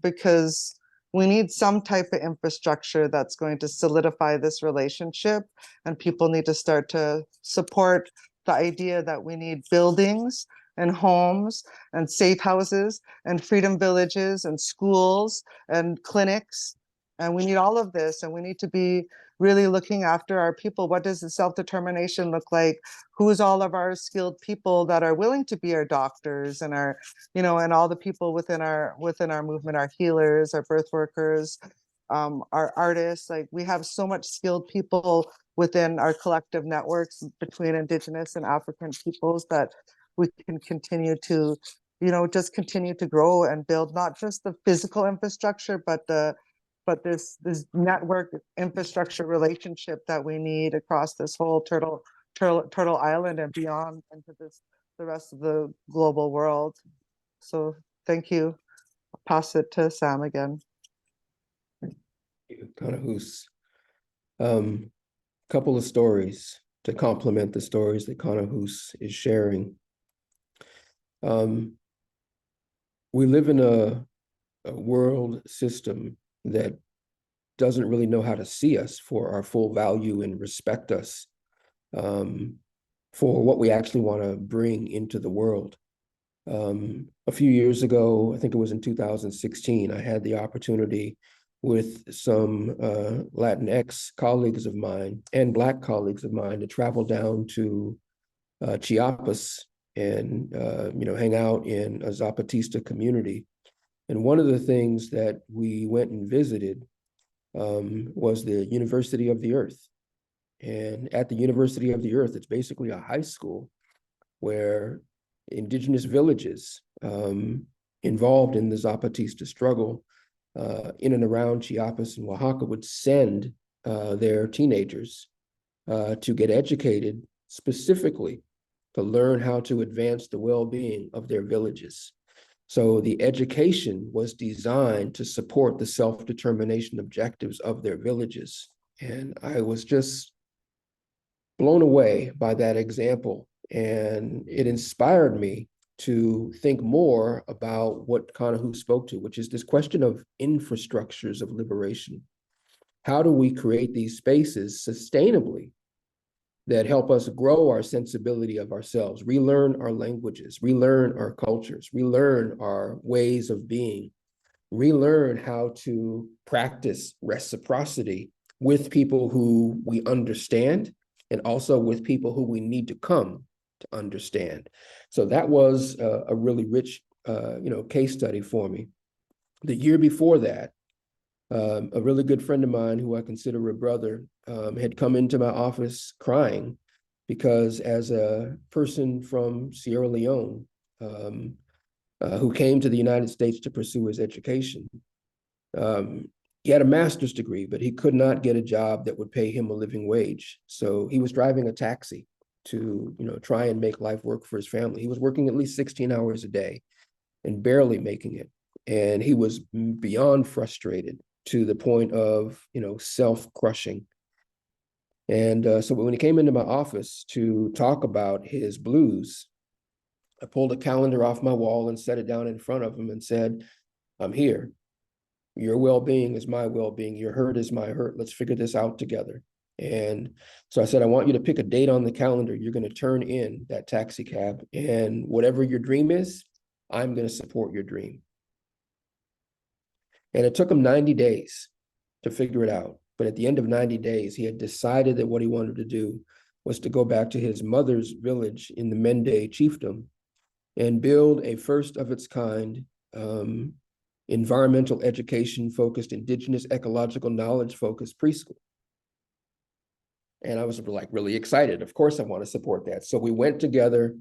Speaker 5: because we need some type of infrastructure that's going to solidify this relationship, and people need to start to support the idea that we need buildings and homes and safe houses and freedom villages and schools and clinics. And we need all of this, and we need to be really looking after our people. What does the self-determination look like? Who's all of our skilled people that are willing to be our doctors and our, and all the people within our movement, our healers, our birth workers, our artists. Like, we have so much skilled people within our collective networks between Indigenous and African peoples that we can continue to, just continue to grow and build not just the physical infrastructure, but this network infrastructure relationship that we need across this whole Turtle Island and beyond into the rest of the global world. So thank you. I'll pass it to Sam again.
Speaker 4: Kanahus. Couple of stories to complement the stories that Kanahus is sharing. We live in a world system that doesn't really know how to see us for our full value and respect us for what we actually want to bring into the world. A few years ago, I think it was in 2016, I had the opportunity with some Latinx colleagues of mine and Black colleagues of mine to travel down to Chiapas and hang out in a Zapatista community. And one of the things that we went and visited was the University of the Earth. And at the University of the Earth, it's basically a high school where Indigenous villages involved in the Zapatista struggle in and around Chiapas and Oaxaca would send their teenagers to get educated specifically to learn how to advance the well-being of their villages. So the education was designed to support the self-determination objectives of their villages. And I was just blown away by that example. And it inspired me to think more about what Kanahus spoke to, which is this question of infrastructures of liberation. How do we create these spaces sustainably that help us grow our sensibility of ourselves, relearn our languages, relearn our cultures, relearn our ways of being, relearn how to practice reciprocity with people who we understand and also with people who we need to come to understand. So that was a really rich case study for me. The year before that, a really good friend of mine who I consider a brother had come into my office crying because as a person from Sierra Leone who came to the United States to pursue his education, he had a master's degree, but he could not get a job that would pay him a living wage. So he was driving a taxi to try and make life work for his family. He was working at least 16 hours a day and barely making it. And he was beyond frustrated to the point of, self-crushing. And so when he came into my office to talk about his blues, I pulled a calendar off my wall and set it down in front of him and said, I'm here. Your well-being is my well-being. Your hurt is my hurt. Let's figure this out together. And so I said, I want you to pick a date on the calendar. You're going to turn in that taxi cab, and whatever your dream is, I'm going to support your dream. And it took him 90 days to figure it out. But at the end of 90 days, he had decided that what he wanted to do was to go back to his mother's village in the Mende chiefdom and build a first of its kind environmental education focused, indigenous ecological knowledge focused preschool. And I was really excited. Of course, I want to support that. So we went together,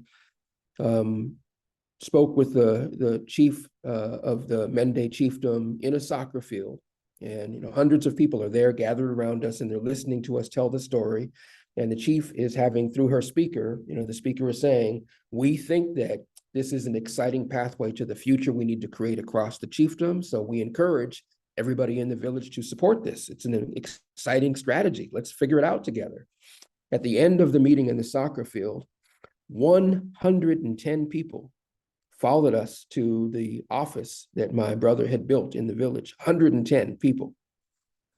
Speaker 4: spoke with the chief of the Mende chiefdom in a soccer field. And hundreds of people are there gathered around us, and they're listening to us tell the story. And the chief is having, through her speaker, the speaker is saying, we think that this is an exciting pathway to the future we need to create across the chiefdom. So we encourage everybody in the village to support this. It's an exciting strategy. Let's figure it out together. At the end of the meeting in the soccer field, 110 people followed us to the office that my brother had built in the village, 110 people.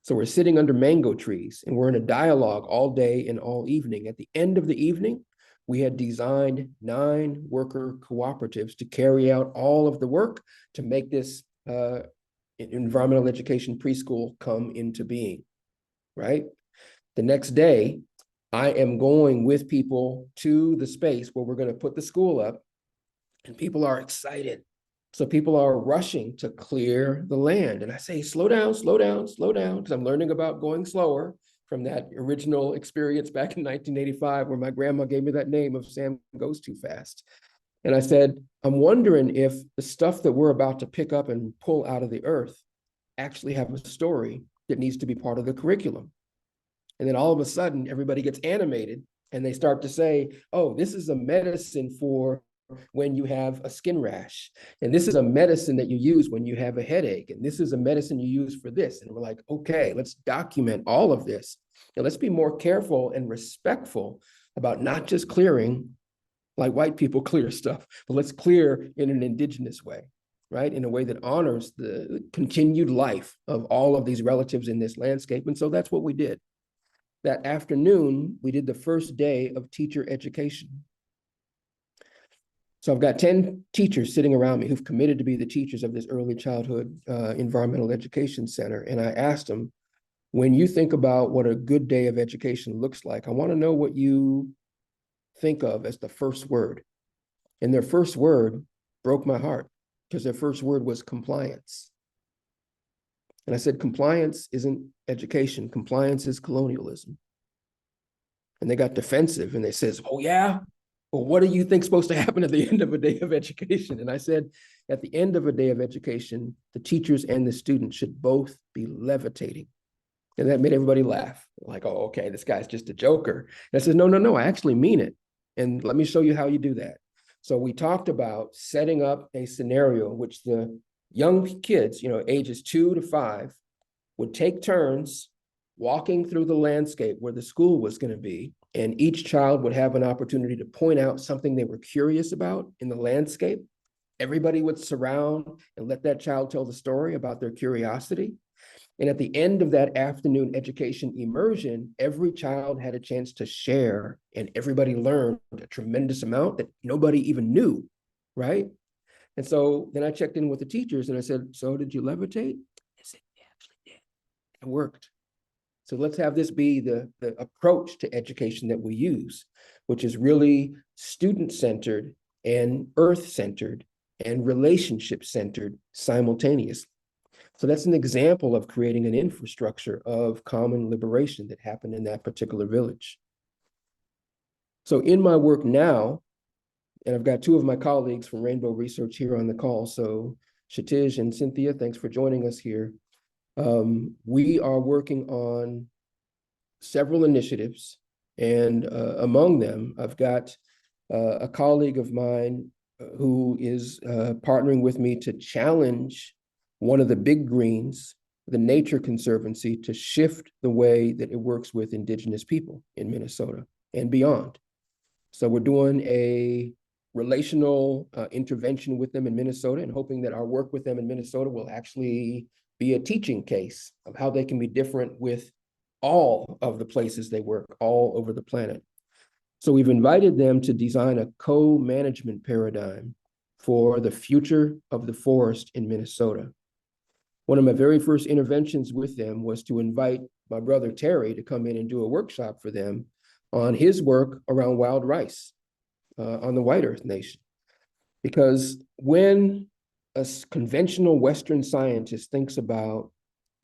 Speaker 4: So we're sitting under mango trees and we're in a dialogue all day and all evening. At the end of the evening, we had designed 9 worker cooperatives to carry out all of the work to make this environmental education preschool come into being, right? The next day, I am going with people to the space where we're going to put the school up, and people are excited. So people are rushing to clear the land. And I say, slow down, slow down, slow down, because I'm learning about going slower from that original experience back in 1985, where my grandma gave me that name of Sam Goes Too Fast. And I said, I'm wondering if the stuff that we're about to pick up and pull out of the earth actually have a story that needs to be part of the curriculum. And then all of a sudden, everybody gets animated and they start to say, oh, this is a medicine for when you have a skin rash. And this is a medicine that you use when you have a headache. And this is a medicine you use for this. And we're like, okay, let's document all of this. And let's be more careful and respectful about not just clearing like white people clear stuff, but let's clear in an indigenous way, right? In a way that honors the continued life of all of these relatives in this landscape. And so that's what we did. That afternoon, we did the first day of teacher education. So I've got 10 teachers sitting around me who've committed to be the teachers of this early childhood environmental education center. And I asked them, when you think about what a good day of education looks like, I want to know what you think of as the first word. And their first word broke my heart because their first word was compliance. And I said, compliance isn't education. Compliance is colonialism. And they got defensive and they says, oh yeah, well, what do you think is supposed to happen at the end of a day of education? And I said, at the end of a day of education, the teachers and the students should both be levitating. And that made everybody laugh. Like, oh, okay, this guy's just a joker. And I said, no, no, no, I actually mean it. And let me show you how you do that. So we talked about setting up a scenario in which the young kids, ages 2 to 5, would take turns walking through the landscape where the school was going to be. And each child would have an opportunity to point out something they were curious about in the landscape. Everybody would surround and let that child tell the story about their curiosity. And at the end of that afternoon education immersion, every child had a chance to share, and everybody learned a tremendous amount that nobody even knew, right? And so then I checked in with the teachers and I said, so did you levitate? They said, yeah, actually did. It worked. So let's have this be the approach to education that we use, which is really student-centered and earth-centered and relationship-centered simultaneously. So that's an example of creating an infrastructure of common liberation that happened in that particular village. So in my work now, and I've got 2 of my colleagues from Rainbow Research here on the call. So Kshitij and Cynthia, thanks for joining us here. We are working on several initiatives, and among them, I've got a colleague of mine who is partnering with me to challenge one of the big greens, the Nature Conservancy, to shift the way that it works with Indigenous people in Minnesota and beyond. So we're doing a relational intervention with them in Minnesota and hoping that our work with them in Minnesota will actually be a teaching case of how they can be different with all of the places they work all over the planet. So we've invited them to design a co-management paradigm for the future of the forest in Minnesota. One of my very first interventions with them was to invite my brother Terry to come in and do a workshop for them on his work around wild rice on the White Earth Nation. Because when a conventional Western scientist thinks about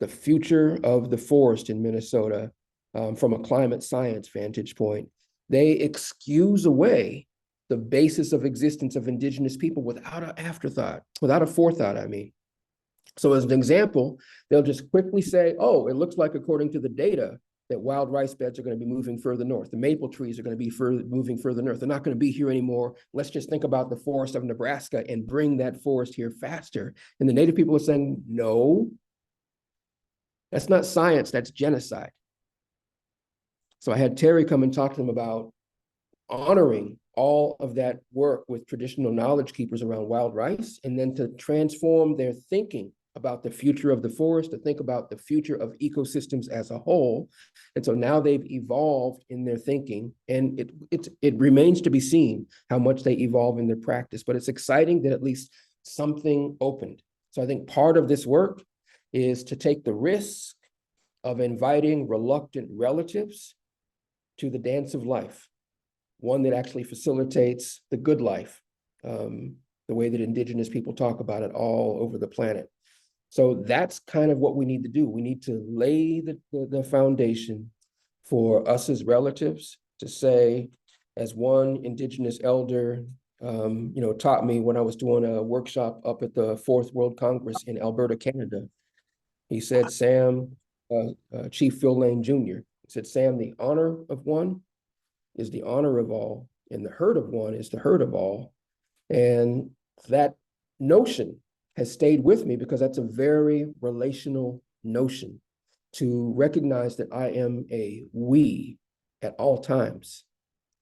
Speaker 4: the future of the forest in Minnesota from a climate science vantage point, they excuse away the basis of existence of Indigenous people without an afterthought, without a forethought, I mean. So as an example, they'll just quickly say, oh, it looks like according to the data that wild rice beds are going to be moving further north. The maple trees are going to be moving further north. They're not going to be here anymore. Let's just think about the forest of Nebraska and bring that forest here faster. And the Native people are saying, no, that's not science, that's genocide. So I had Terry come and talk to them about honoring all of that work with traditional knowledge keepers around wild rice, and then to transform their thinking about the future of the forest, to think about the future of ecosystems as a whole. And so now they've evolved in their thinking, and it remains to be seen how much they evolve in their practice, but it's exciting that at least something opened. So I think part of this work is to take the risk of inviting reluctant relatives to the dance of life, one that actually facilitates the good life, the way that Indigenous people talk about it all over the planet. So that's kind of what we need to do. We need to lay the foundation for us as relatives to say, as one Indigenous elder, taught me when I was doing a workshop up at the Fourth World Congress in Alberta, Canada. He said, Sam, Chief Phil Lane Jr., he said, Sam, the honor of one is the honor of all, and the hurt of one is the hurt of all. And that notion has stayed with me because that's a very relational notion, to recognize that I am a we at all times.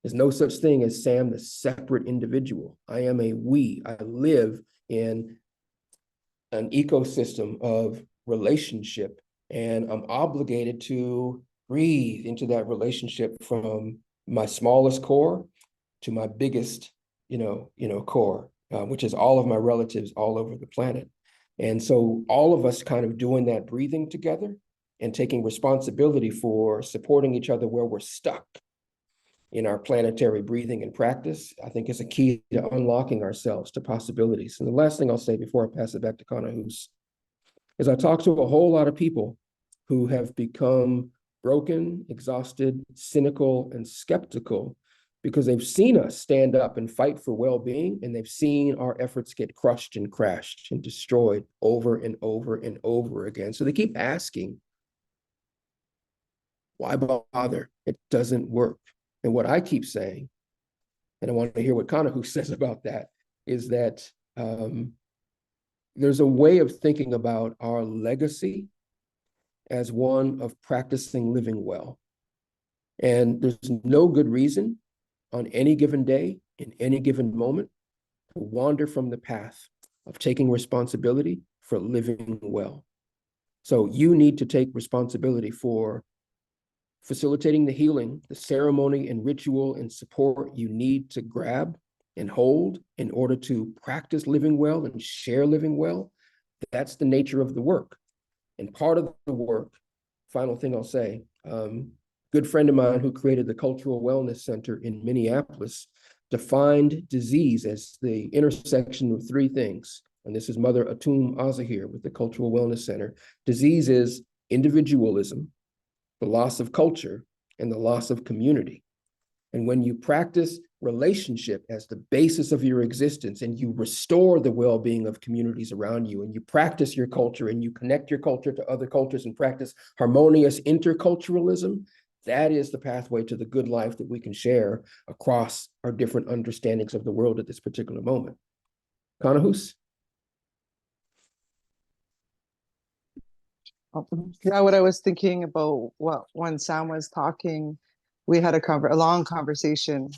Speaker 4: There's no such thing as Sam, the separate individual. I am a we. I live in an ecosystem of relationship, and I'm obligated to breathe into that relationship from my smallest core to my biggest, core, which is all of my relatives all over the planet. And so all of us kind of doing that breathing together and taking responsibility for supporting each other where we're stuck in our planetary breathing and practice, I think is a key to unlocking ourselves to possibilities. And the last thing I'll say before I pass it back to Kanahus is I talk to a whole lot of people who have become broken, exhausted, cynical, and skeptical because they've seen us stand up and fight for well-being, and they've seen our efforts get crushed and crashed and destroyed over and over and over again. So they keep asking, why bother? It doesn't work. And what I keep saying, and I want to hear what Kanahus says about that, is that there's a way of thinking about our legacy as one of practicing living well. And there's no good reason on any given day, in any given moment, to wander from the path of taking responsibility for living well. So you need to take responsibility for facilitating the healing, the ceremony and ritual and support you need to grab and hold in order to practice living well and share living well. That's the nature of the work. And part of the work, final thing I'll say, good friend of mine who created the Cultural Wellness Center in Minneapolis defined disease as the intersection of three things. And this is Mother Atum Azahir with the Cultural Wellness Center. Disease is individualism, the loss of culture, and the loss of community. And when you practice relationship as the basis of your existence, and you restore the well-being of communities around you, and you practice your culture, and you connect your culture to other cultures and practice harmonious interculturalism, that is the pathway to the good life that we can share across our different understandings of the world at this particular moment. Kanahus?
Speaker 5: Yeah, what I was thinking about when Sam was talking, we had a long conversation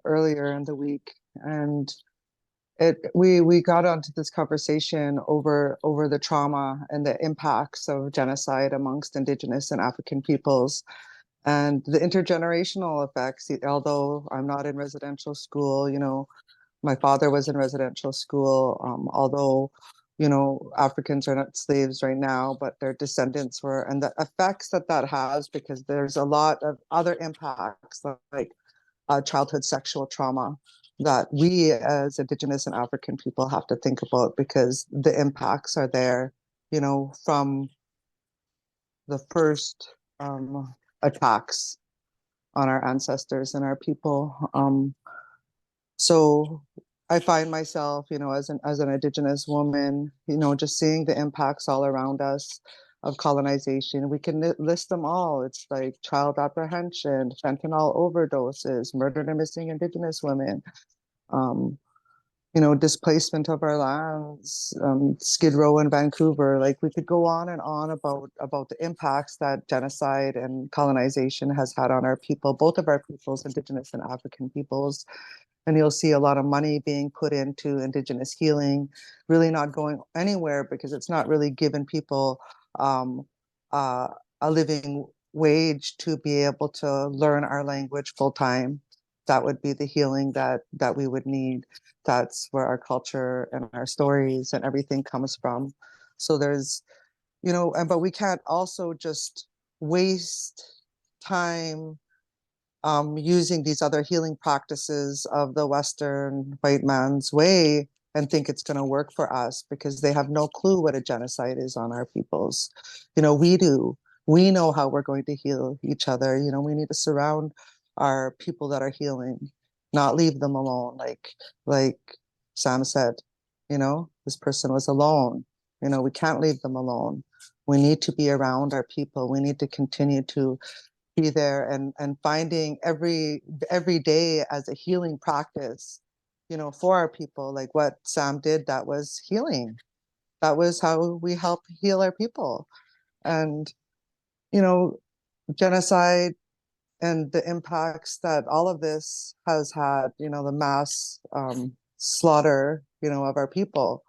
Speaker 5: earlier in the week, and we got onto this conversation over the trauma and the impacts of genocide amongst Indigenous and African peoples, and the intergenerational effects. Although I'm not in residential school, my father was in residential school, although Africans are not slaves right now, but their descendants were, and the effects that has, because there's a lot of other impacts like childhood sexual trauma that we as Indigenous and African people have to think about, because the impacts are there, from the first attacks on our ancestors and our people. So I find myself, as an Indigenous woman, just seeing the impacts all around us of colonization. We can list them all. It's like child apprehension, fentanyl overdoses, murdered and missing Indigenous women, displacement of our lands, Skid Row in Vancouver. Like, we could go on and on about the impacts that genocide and colonization has had on our people, both of our peoples, Indigenous and African peoples. And you'll see a lot of money being put into Indigenous healing, really not going anywhere, because it's not really giving people a living wage to be able to learn our language full time. That would be the healing that we would need. That's where our culture and our stories and everything comes from. So there's, but we can't also just waste time using these other healing practices of the Western white man's way and think it's going to work for us, because they have no clue what a genocide is on our peoples. We do. We know how we're going to heal each other. We need to surround our people that are healing, not leave them alone. Like Sam said, this person was alone. We can't leave them alone. We need to be around our people. We need to continue to be there and finding every day as a healing practice, for our people. Like what Sam did, that was healing. That was how we help heal our people. And, genocide and the impacts that all of this has had, the mass slaughter, of our people,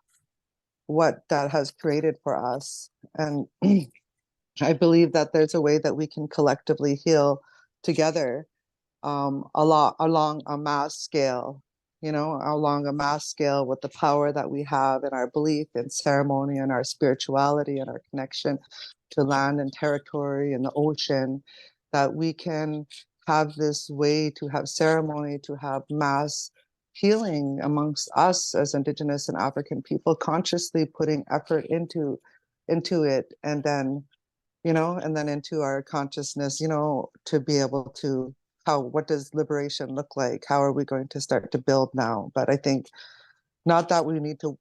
Speaker 5: what that has created for us. And I believe that there's a way that we can collectively heal together, along a mass scale, with the power that we have in our belief in ceremony and our spirituality and our connection to land and territory and the ocean, that we can have this way to have ceremony, to have mass healing amongst us as Indigenous and African people, consciously putting effort into it, and then into our consciousness, to be able to what does liberation look like? How are we going to start to build now? But I think not that we need to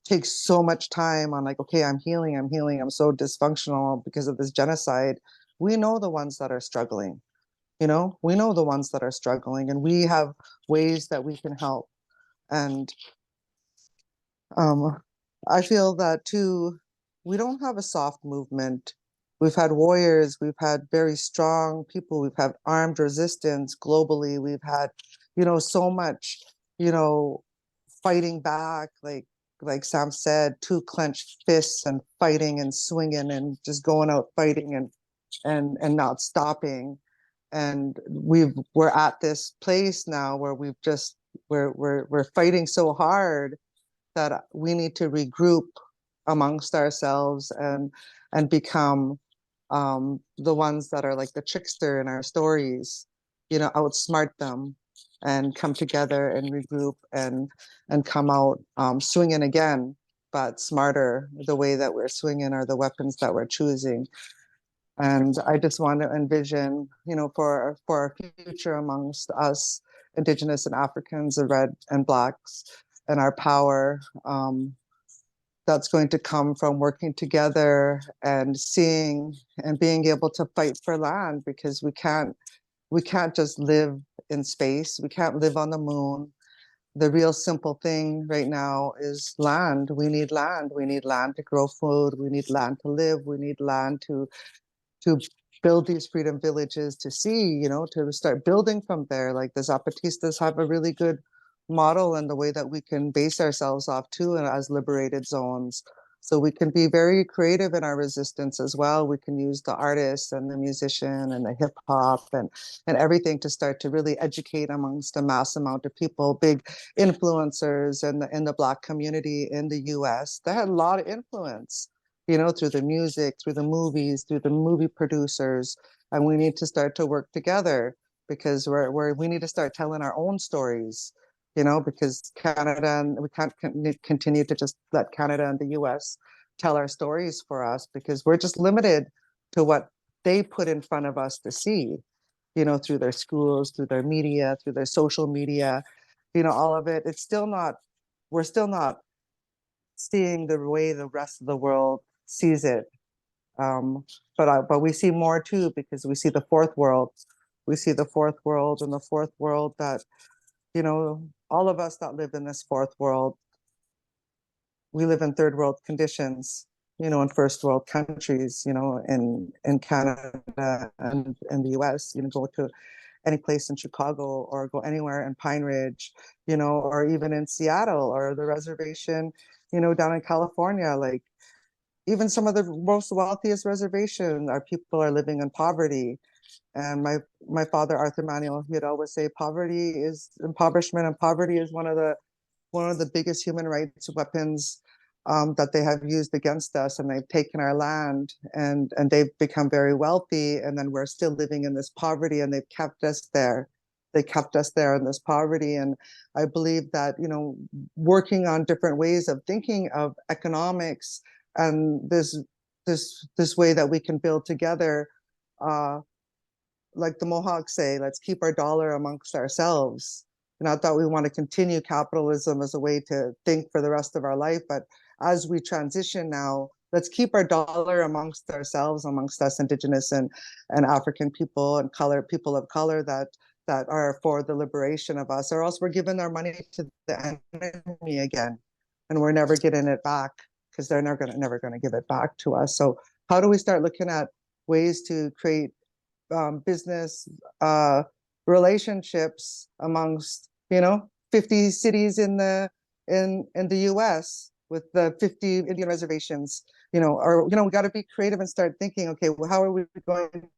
Speaker 5: take so much time on like, okay, I'm healing, I'm so dysfunctional because of this genocide. We know the ones that are struggling, we know the ones that are struggling, and we have ways that we can help. And I feel that too, we don't have a soft movement. We've had warriors, we've had very strong people, we've had armed resistance globally, we've had, so much, fighting back, like Sam said, two clenched fists and fighting and swinging and just going out fighting and not stopping. And we're at this place now where we're fighting so hard that we need to regroup amongst ourselves and become the ones that are like the trickster in our stories, outsmart them and come together and regroup and come out swinging again, but smarter. The way that we're swinging are the weapons that we're choosing. And I just want to envision, for our future amongst us, Indigenous and Africans, the red and blacks, and our power that's going to come from working together and seeing and being able to fight for land, because we can't just live in space. We can't live on the moon. The real simple thing right now is land. We need land. We need land to grow food. We need land to live. We need land to build these freedom villages, to see, to start building from there. Like the Zapatistas have a really good model and the way that we can base ourselves off too, and as liberated zones. So we can be very creative in our resistance as well. We can use the artist and the musician and the hip hop and everything to start to really educate amongst a mass amount of people, big influencers in the Black community in the US. They had a lot of influence, through the music, through the movies, through the movie producers. And we need to start to work together, because we need to start telling our own stories, because Canada, and we can't continue to just let Canada and the US tell our stories for us, because we're just limited to what they put in front of us to see, through their schools, through their media, through their social media, all of it. We're still not seeing the way the rest of the world sees it. But we see more too, because we see the fourth world. We see the fourth world, and the fourth world that, all of us that live in this fourth world, we live in third world conditions, in first world countries, in Canada and in the US, go to any place in Chicago or go anywhere in Pine Ridge, or even in Seattle or the reservation, down in California. Like even some of the most wealthiest reservations, our people are living in poverty. And my father, Arthur Manuel, he'd always say impoverishment and poverty is one of the biggest human rights weapons that they have used against us. And they've taken our land and they've become very wealthy. And then we're still living in this poverty, and they've kept us there. They kept us there in this poverty. And I believe that, working on different ways of thinking of economics and this way that we can build together, like the Mohawks say, let's keep our dollar amongst ourselves. Not that we want to continue capitalism as a way to think for the rest of our life, but as we transition now, let's keep our dollar amongst ourselves, amongst us Indigenous and African people and people of color that are for the liberation of us, or else we're giving our money to the enemy again, and we're never getting it back, because they're never going to give it back to us. So how do we start looking at ways to create business relationships amongst 50 cities in the US with the 50 Indian reservations, or we got to be creative and start thinking, okay, well, how are we going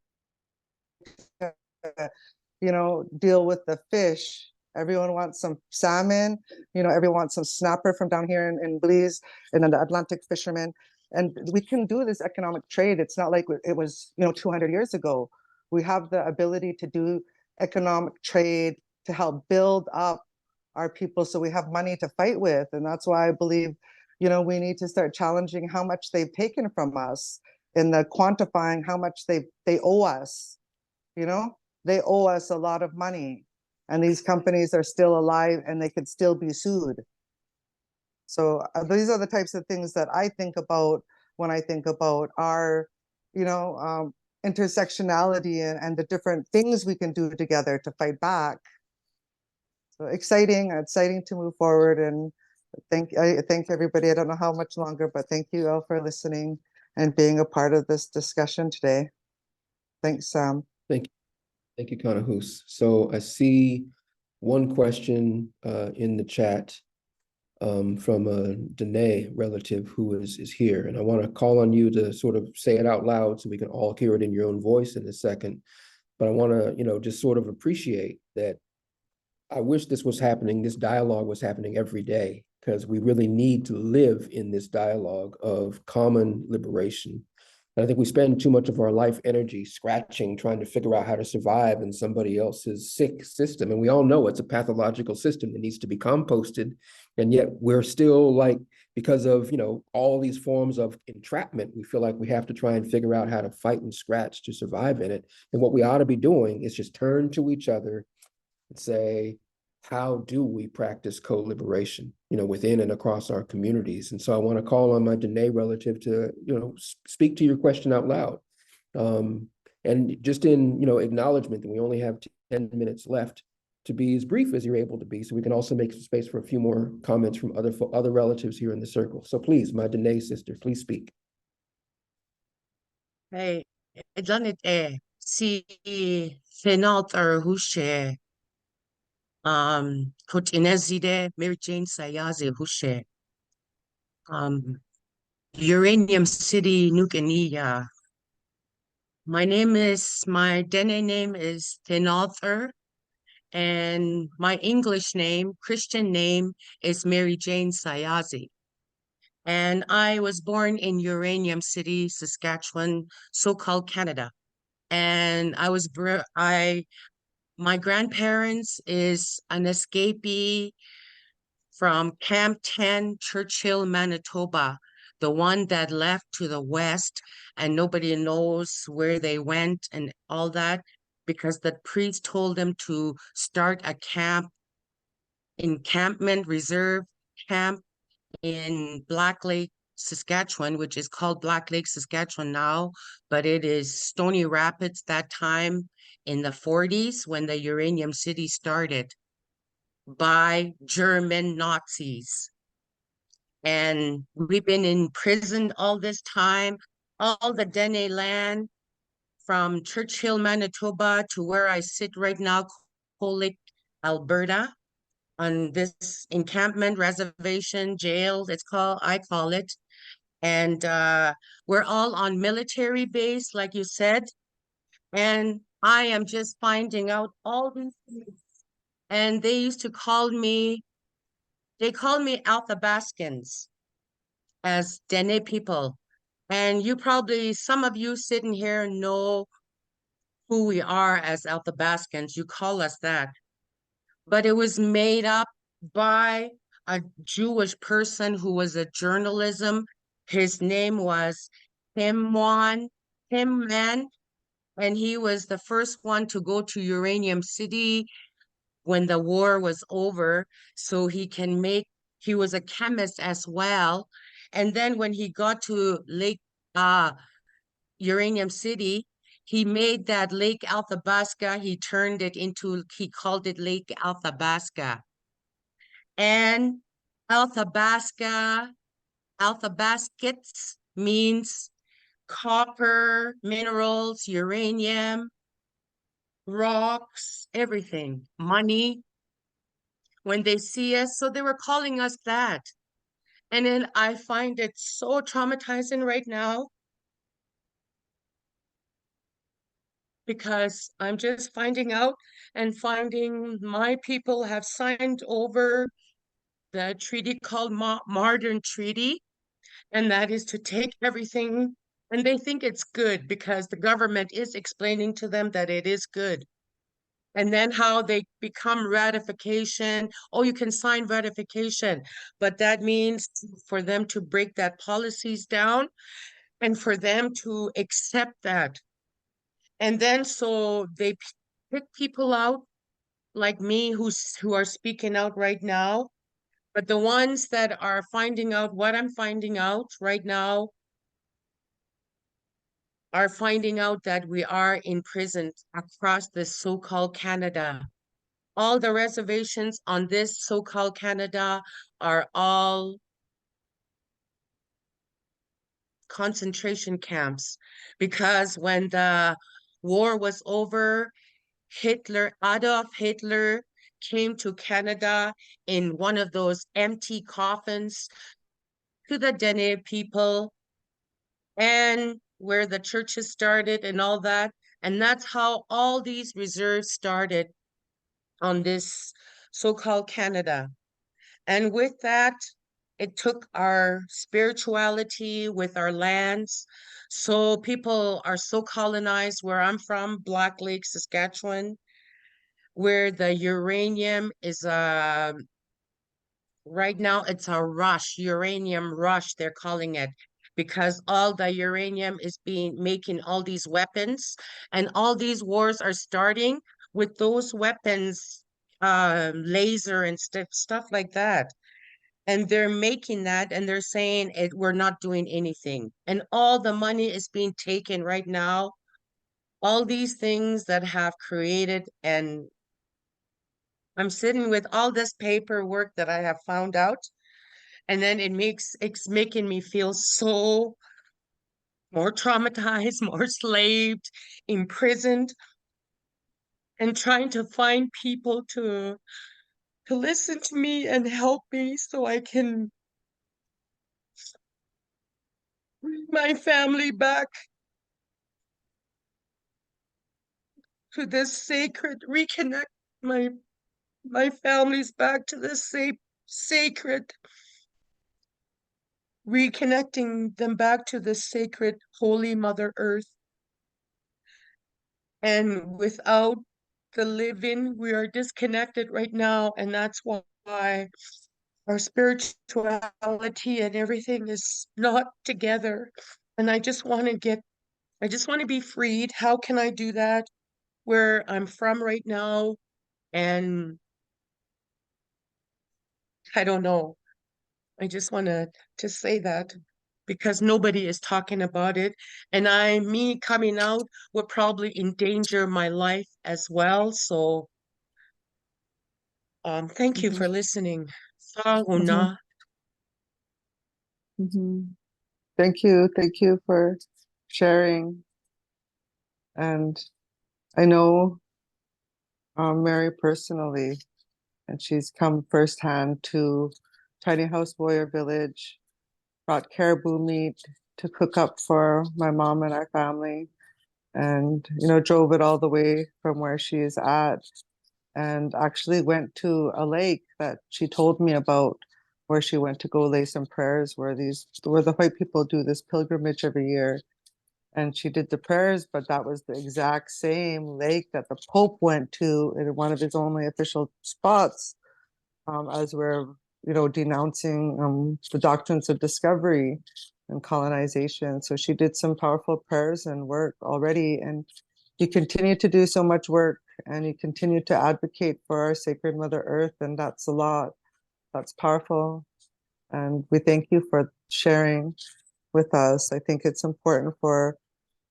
Speaker 5: to deal with the fish? Everyone wants some salmon, everyone wants some snapper from down here in Belize, and then the Atlantic fishermen. And we can do this economic trade. It's not like it was 200 years ago. We have the ability to do economic trade to help build up our people, so we have money to fight with. And that's why I believe, we need to start challenging how much they've taken from us, in the quantifying how much they owe us, they owe us a lot of money. And these companies are still alive and they could still be sued. So these are the types of things that I think about when I think about our, intersectionality and the different things we can do together to fight back. So exciting to move forward. And I thank everybody. I don't know how much longer, but thank you all for listening and being a part of this discussion today. Thanks, Sam.
Speaker 4: Thank you, Kanahus. So I see one question in the chat from a Danae relative who is here. And I want to call on you to sort of say it out loud so we can all hear it in your own voice in a second. But I want to, just sort of appreciate that. I wish this was happening, this dialogue was happening every day, because we really need to live in this dialogue of common liberation. And I think we spend too much of our life energy scratching, trying to figure out how to survive in somebody else's sick system. And we all know it's a pathological system that needs to be composted. And yet we're still like, because of, all these forms of entrapment, we feel like we have to try and figure out how to fight and scratch to survive in it. And what we ought to be doing is just turn to each other and say, how do we practice co-liberation, within and across our communities? And so I want to call on my Danae relative to, speak to your question out loud. And just in, acknowledgement that we only have 10 minutes left, to be as brief as you're able to be, so we can also make some space for a few more comments from other relatives here in the circle. So please, my Danae sister, please speak.
Speaker 6: Hey, Janet, si Fenalt or Hushe, Kotinezide, Mary Jane Sayazi Hushe, Uranium City, Nukania. My Dene name is Fenalther, and my English name, Christian name, is Mary Jane Sayazi. And I was born in Uranium City, Saskatchewan, so-called Canada. And my grandparents is an escapee from Camp 10, Churchill, Manitoba, the one that left to the west, and nobody knows where they went and all that, because the priest told them to start a encampment reserve camp in Black Lake, Saskatchewan, which is called Black Lake, Saskatchewan now, but it is Stony Rapids that time in the 40s when the Uranium City started by German Nazis. And we've been in prison all this time, all the Dene land from Churchill, Manitoba to where I sit right now, Cold Alberta, on this encampment reservation jail, I call it. And we're all on military base, like you said. And I am just finding out all these things. And they used to call me Athabascans as Dene people. And some of you sitting here know who we are as Athabascans. You call us that. But it was made up by a Jewish person who was a journalism. His name was Himman, and he was the first one to go to Uranium City when the war was over, so he was a chemist as well. And then when he got to Uranium City, he made that Lake Athabasca, he called it Lake Athabasca. And Athabascans means copper, minerals, uranium, rocks, everything, money. When they see us, so they were calling us that. And then I find it so traumatizing right now because I'm just finding out and finding my people have signed over the treaty called Modern Treaty, and that is to take everything, and they think it's good because the government is explaining to them that it is good. And then how they become ratification. Oh, you can sign ratification, but that means for them to break that policies down and for them to accept that. And then so pick people out like me who are speaking out right now, but the ones that are finding out what I'm finding out right now are finding out that we are imprisoned across this so-called Canada. All the reservations on this so-called Canada are all concentration camps, because when the war was over, Adolf Hitler came to Canada in one of those empty coffins to the Dene people, and where the churches started and all that. And that's how all these reserves started on this so-called Canada. And with that, it took our spirituality with our lands. So people are so colonized where I'm from, Black Lake, Saskatchewan, where the uranium is right now it's a rush, uranium rush, they're calling it, because all the uranium is making all these weapons, and all these wars are starting with those weapons, laser and stuff like that. And they're making that and they're saying we're not doing anything. And all the money is being taken right now. All these things that have created, and I'm sitting with all this paperwork that I have found out, and then it's making me feel so more traumatized, more slaved, imprisoned, and trying to find people to listen to me and help me so I can bring my family back to this sacred, reconnect my families back to this sacred, reconnecting them back to the sacred holy Mother Earth. And without the living, we are disconnected right now, and that's why our spirituality and everything is not together. And I just want to be freed. How can I do that where I'm from right now? And I don't know. I just want to say that because nobody is talking about it. And me coming out would probably endanger my life as well. So thank you for listening. Saruna.
Speaker 5: Thank you for sharing. And I know Mary personally, and she's come firsthand to Tiny House Warrior Village, brought caribou meat to cook up for my mom and our family, and drove it all the way from where she is at, and actually went to a lake that she told me about, where she went to go lay some prayers, where the white people do this pilgrimage every year. And she did the prayers, but that was the exact same lake that the Pope went to in one of his only official spots, as we're denouncing the doctrines of discovery and colonization. So she did some powerful prayers and work already, and you continue to do so much work, and you continue to advocate for our sacred Mother Earth, and that's a lot. That's powerful, and we thank you for sharing with us. I think it's important for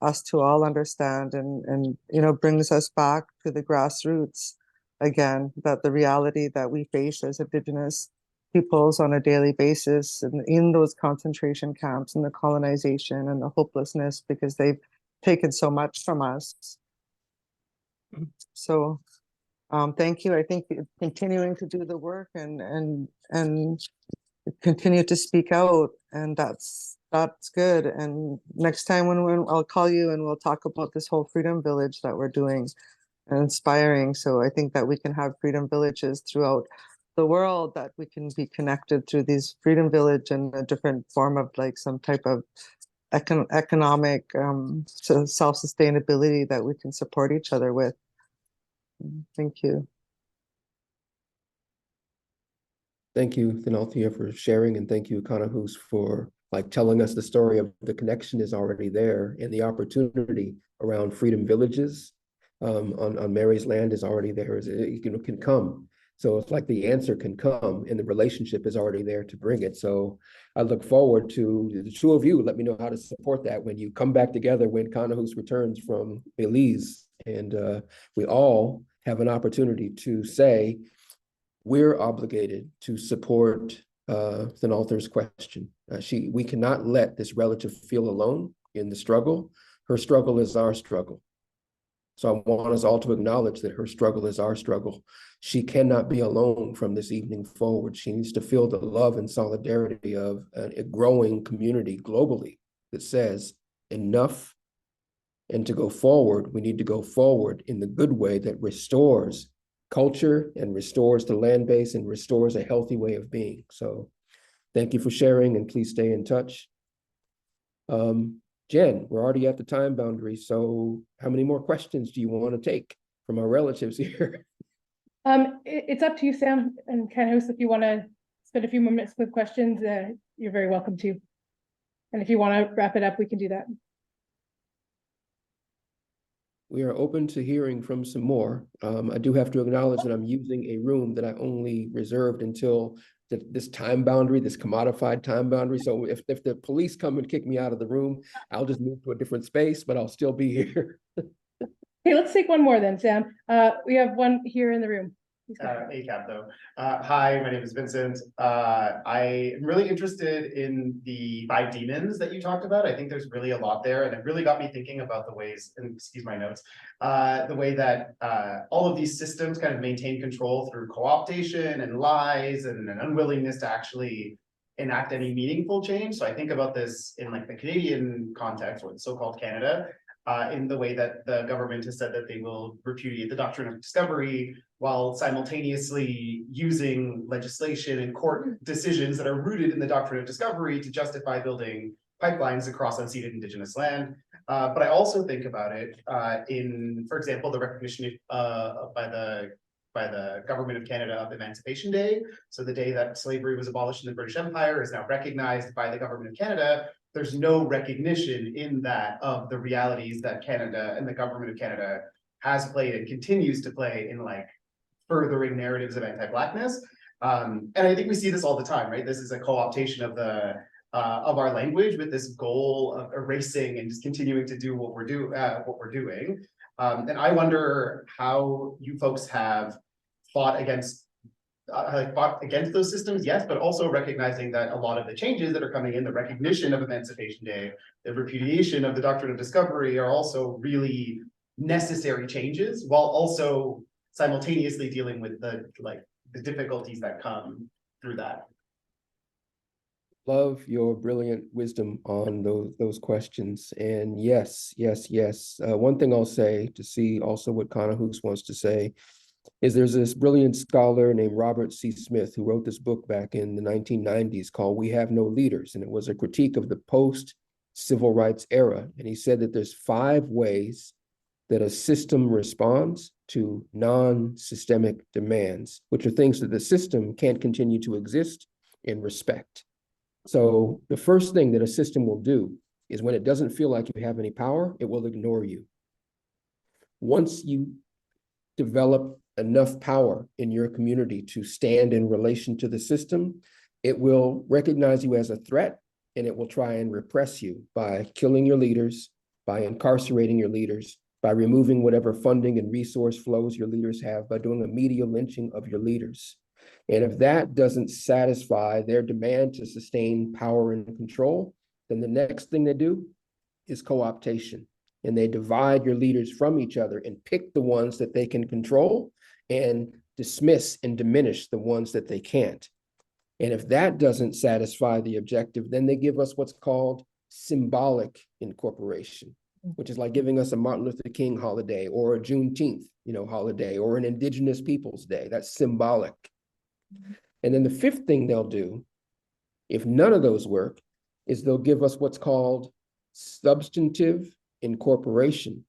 Speaker 5: us to all understand, and brings us back to the grassroots again, that the reality that we face as Indigenous peoples on a daily basis, and in those concentration camps and the colonization and the hopelessness, because they've taken so much from us. So thank you. I think continuing to do the work and continue to speak out, and that's good. And next time when I'll call you and we'll talk about this whole Freedom Village that we're doing and inspiring. So I think that we can have Freedom Villages throughout the world, that we can be connected through these Freedom Village and a different form of like some type of economic self-sustainability that we can support each other with. Thank you.
Speaker 4: Thank you, Thenalthea, for sharing, and thank you, Kanahus, for telling us the story of the connection is already there and the opportunity around Freedom Villages on Mary's land is already there. It can come. So it's like the answer can come and the relationship is already there to bring it. So I look forward to the two of you. Let me know how to support that when you come back together, when Kanahus returns from Belize. And we all have an opportunity to say, we're obligated to support Thanalthar's question. We cannot let this relative feel alone in the struggle. Her struggle is our struggle. So I want us all to acknowledge that her struggle is our struggle. She cannot be alone from this evening forward. She needs to feel the love and solidarity of a growing community globally that says enough. And to go forward, we need to go forward in the good way that restores culture and restores the land base and restores a healthy way of being. So thank you for sharing, and please stay in touch. Jen, we're already at the time boundary, so how many more questions do you want to take from our relatives here?
Speaker 1: It's up to you, Sam and Kanahus. If you want to spend a few more minutes with questions, you're very welcome to. And if you want to wrap it up, we can do that.
Speaker 4: We are open to hearing from some more. I do have to acknowledge that I'm using a room that I only reserved until this time boundary, this commodified time boundary. So if the police come and kick me out of the room, I'll just move to a different space, but I'll still be here.
Speaker 1: Okay, let's take one more then, Sam. We have one here in the room.
Speaker 7: ACAP though. Hi, my name is Vincent. I am really interested in the 5 demons that you talked about. I think there's really a lot there, and it really got me thinking about the ways, and excuse my notes, the way that all of these systems kind of maintain control through co-optation and lies and an unwillingness to actually enact any meaningful change. So I think about this in like the Canadian context, or the so-called Canada, in the way that the government has said that they will repudiate the doctrine of discovery, while simultaneously using legislation and court decisions that are rooted in the doctrine of discovery to justify building pipelines across unceded Indigenous land. But I also think about it in, for example, the recognition by the government of Canada of Emancipation Day. So the day that slavery was abolished in the British Empire is now recognized by the government of Canada. There's no recognition in that of the realities that Canada and the government of Canada has played and continues to play in like furthering narratives of anti-Blackness. And I think we see this all the time, right? This is a co-optation of our language with this goal of erasing and just continuing to do what we're doing. And I wonder how you folks have fought against those systems, yes, but also recognizing that a lot of the changes that are coming in, the recognition of Emancipation Day, the repudiation of the doctrine of discovery, are also really necessary changes, while also simultaneously dealing with the difficulties that come through that.
Speaker 4: Love your brilliant wisdom on those questions. And yes. One thing I'll say, to see also what Kanahus wants to say, is there's this brilliant scholar named Robert C. Smith who wrote this book back in the 1990s called We Have No Leaders, and it was a critique of the post-civil rights era. And he said that there's 5 ways that a system responds to non-systemic demands, which are things that the system can't continue to exist and respect. So the first thing that a system will do is, when it doesn't feel like you have any power, it will ignore you. Once you develop enough power in your community to stand in relation to the system, it will recognize you as a threat, and it will try and repress you by killing your leaders, by incarcerating your leaders, by removing whatever funding and resource flows your leaders have, by doing a media lynching of your leaders. And if that doesn't satisfy their demand to sustain power and control, then the next thing they do is co-optation. And they divide your leaders from each other and pick the ones that they can control and dismiss and diminish the ones that they can't. And if that doesn't satisfy the objective, then they give us what's called symbolic incorporation, which is like giving us a Martin Luther King holiday or a Juneteenth, holiday, or an Indigenous Peoples Day. That's symbolic. And then the 5th thing they'll do, if none of those work, is they'll give us what's called substantive incorporation.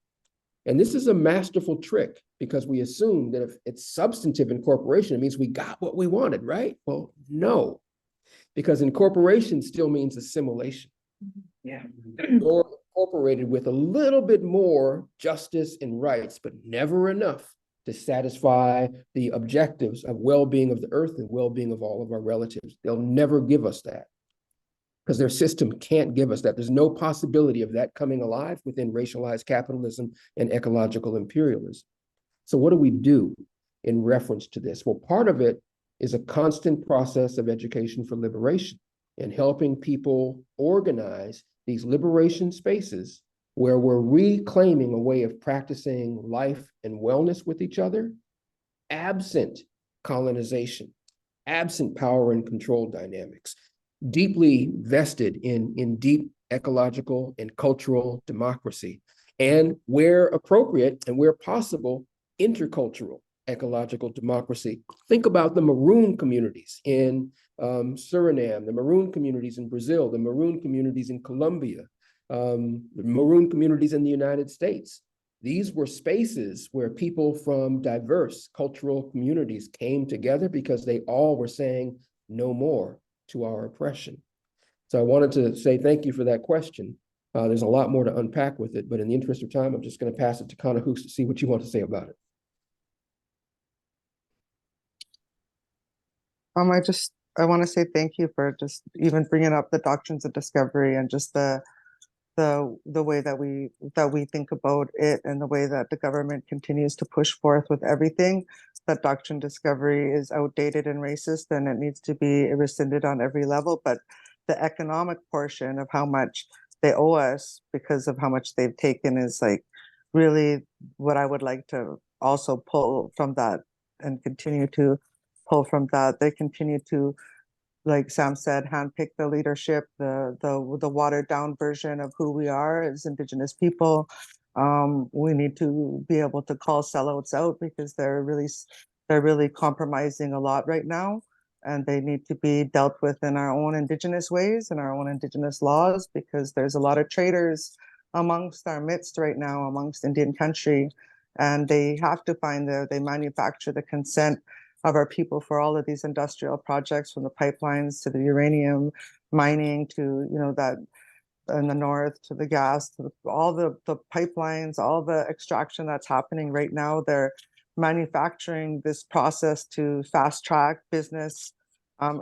Speaker 4: And this is a masterful trick, because we assume that if it's substantive incorporation, it means we got what we wanted, right? Well, no, because incorporation still means assimilation.
Speaker 1: Yeah.
Speaker 4: Or incorporated with a little bit more justice and rights, but never enough to satisfy the objectives of well-being of the earth and well-being of all of our relatives. They'll never give us that because their system can't give us that. There's no possibility of that coming alive within racialized capitalism and ecological imperialism. So what do we do in reference to this? Well, part of it is a constant process of education for liberation and helping people organize these liberation spaces where we're reclaiming a way of practicing life and wellness with each other, absent colonization, absent power and control dynamics, deeply vested in deep ecological and cultural democracy, and where appropriate and where possible, intercultural ecological democracy. Think about the Maroon communities in Suriname, the Maroon communities in Brazil, the Maroon communities in Colombia, the Maroon communities in the United States. These were spaces where people from diverse cultural communities came together because they all were saying no more to our oppression. So I wanted to say thank you for that question. There's a lot more to unpack with it, but in the interest of time, I'm just going to pass it to Kanahus to see what you want to say about it.
Speaker 5: I want to say thank you for just even bringing up the doctrines of discovery and just the way that we think about it and the way that the government continues to push forth with everything. That doctrine discovery is outdated and racist, and it needs to be rescinded on every level. But the economic portion of how much they owe us because of how much they've taken is like really what I would like to also pull from that and continue to pull from that. They continue to, like Sam said, handpick the leadership, the watered down version of who we are as Indigenous people. We need to be able to call sellouts out because they're really compromising a lot right now, and they need to be dealt with in our own Indigenous ways and our own Indigenous laws, because there's a lot of traitors amongst our midst right now, amongst Indian country, and they have to find they manufacture the consent of our people for all of these industrial projects, from the pipelines to the uranium mining to, that in the north, to the gas, to all the pipelines, all the extraction that's happening right now. They're manufacturing this process to fast track business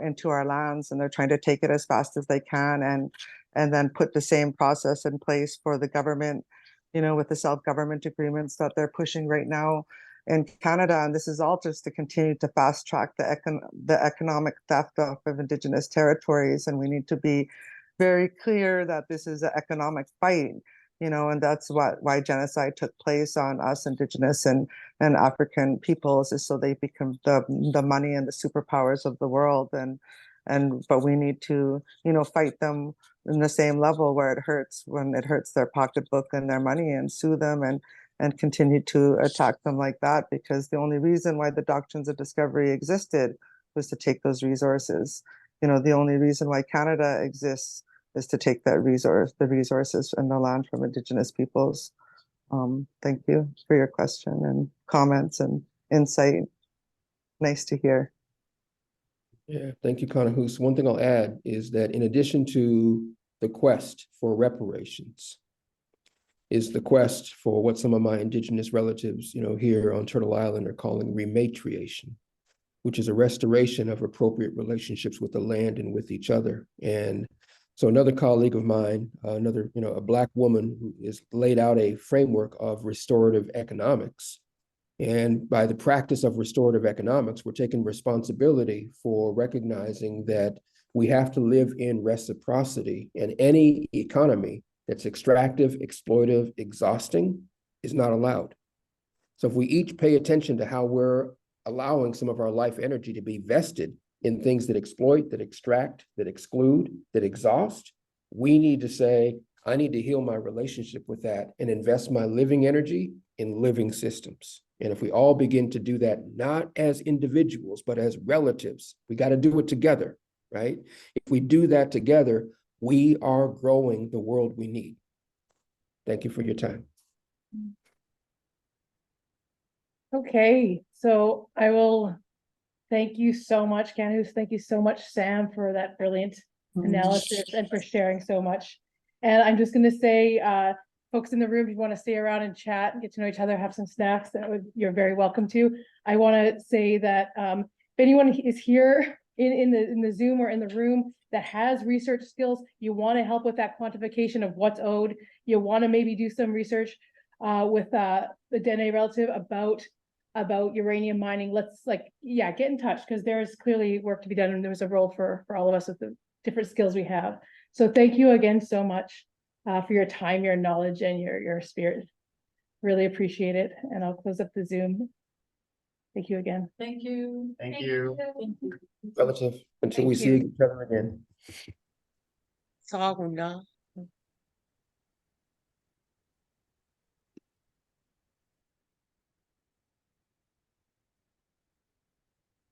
Speaker 5: into our lands, and they're trying to take it as fast as they can and then put the same process in place for the government, with the self-government agreements that they're pushing right now in Canada. And this is all just to continue to fast track the economic theft of Indigenous territories. And we need to be very clear that this is an economic fight, and that's why genocide took place on us Indigenous and African peoples, is so they become the money and the superpowers of the world. But we need to, fight them in the same level where it hurts, when it hurts their pocketbook and their money, and sue them and continue to attack them like that, because the only reason why the doctrines of discovery existed was to take those resources. The only reason why Canada exists is to take the resources and the land from Indigenous peoples. Thank you for your question and comments and insight. Nice to hear.
Speaker 4: Yeah, thank you, Kanahus. One thing I'll add is that in addition to the quest for reparations, is the quest for what some of my Indigenous relatives, here on Turtle Island are calling rematriation, which is a restoration of appropriate relationships with the land and with each other. And so another colleague of mine, a Black woman, who has laid out a framework of restorative economics. And by the practice of restorative economics, we're taking responsibility for recognizing that we have to live in reciprocity, and any economy that's extractive, exploitive, exhausting is not allowed. So if we each pay attention to how we're allowing some of our life energy to be vested in things that exploit, that extract, that exclude, that exhaust, we need to say, I need to heal my relationship with that and invest my living energy in living systems. And if we all begin to do that, not as individuals, but as relatives, we got to do it together, right? If we do that together, we are growing the world we need. Thank you for your time.
Speaker 1: Okay, so I will thank you so much, Kanahus. Thank you so much, Sam, for that brilliant analysis and for sharing so much. And I'm just gonna say, folks in the room, if you want to stay around and chat and get to know each other, have some snacks, you're very welcome to. I want to say that if anyone is here in the Zoom or in the room that has research skills, you want to help with that quantification of what's owed, you want to maybe do some research with the Dene relative about uranium mining, let's get in touch, because there's clearly work to be done, and there's a role for all of us with the different skills we have. So thank you again so much for your time, your knowledge, and your spirit. Really appreciate it. And I'll close up the Zoom. Thank you again.
Speaker 2: Thank you.
Speaker 7: Thank you.
Speaker 4: Relative, until we
Speaker 1: Thank
Speaker 4: see
Speaker 1: you.
Speaker 4: each other again.
Speaker 6: Sahuna.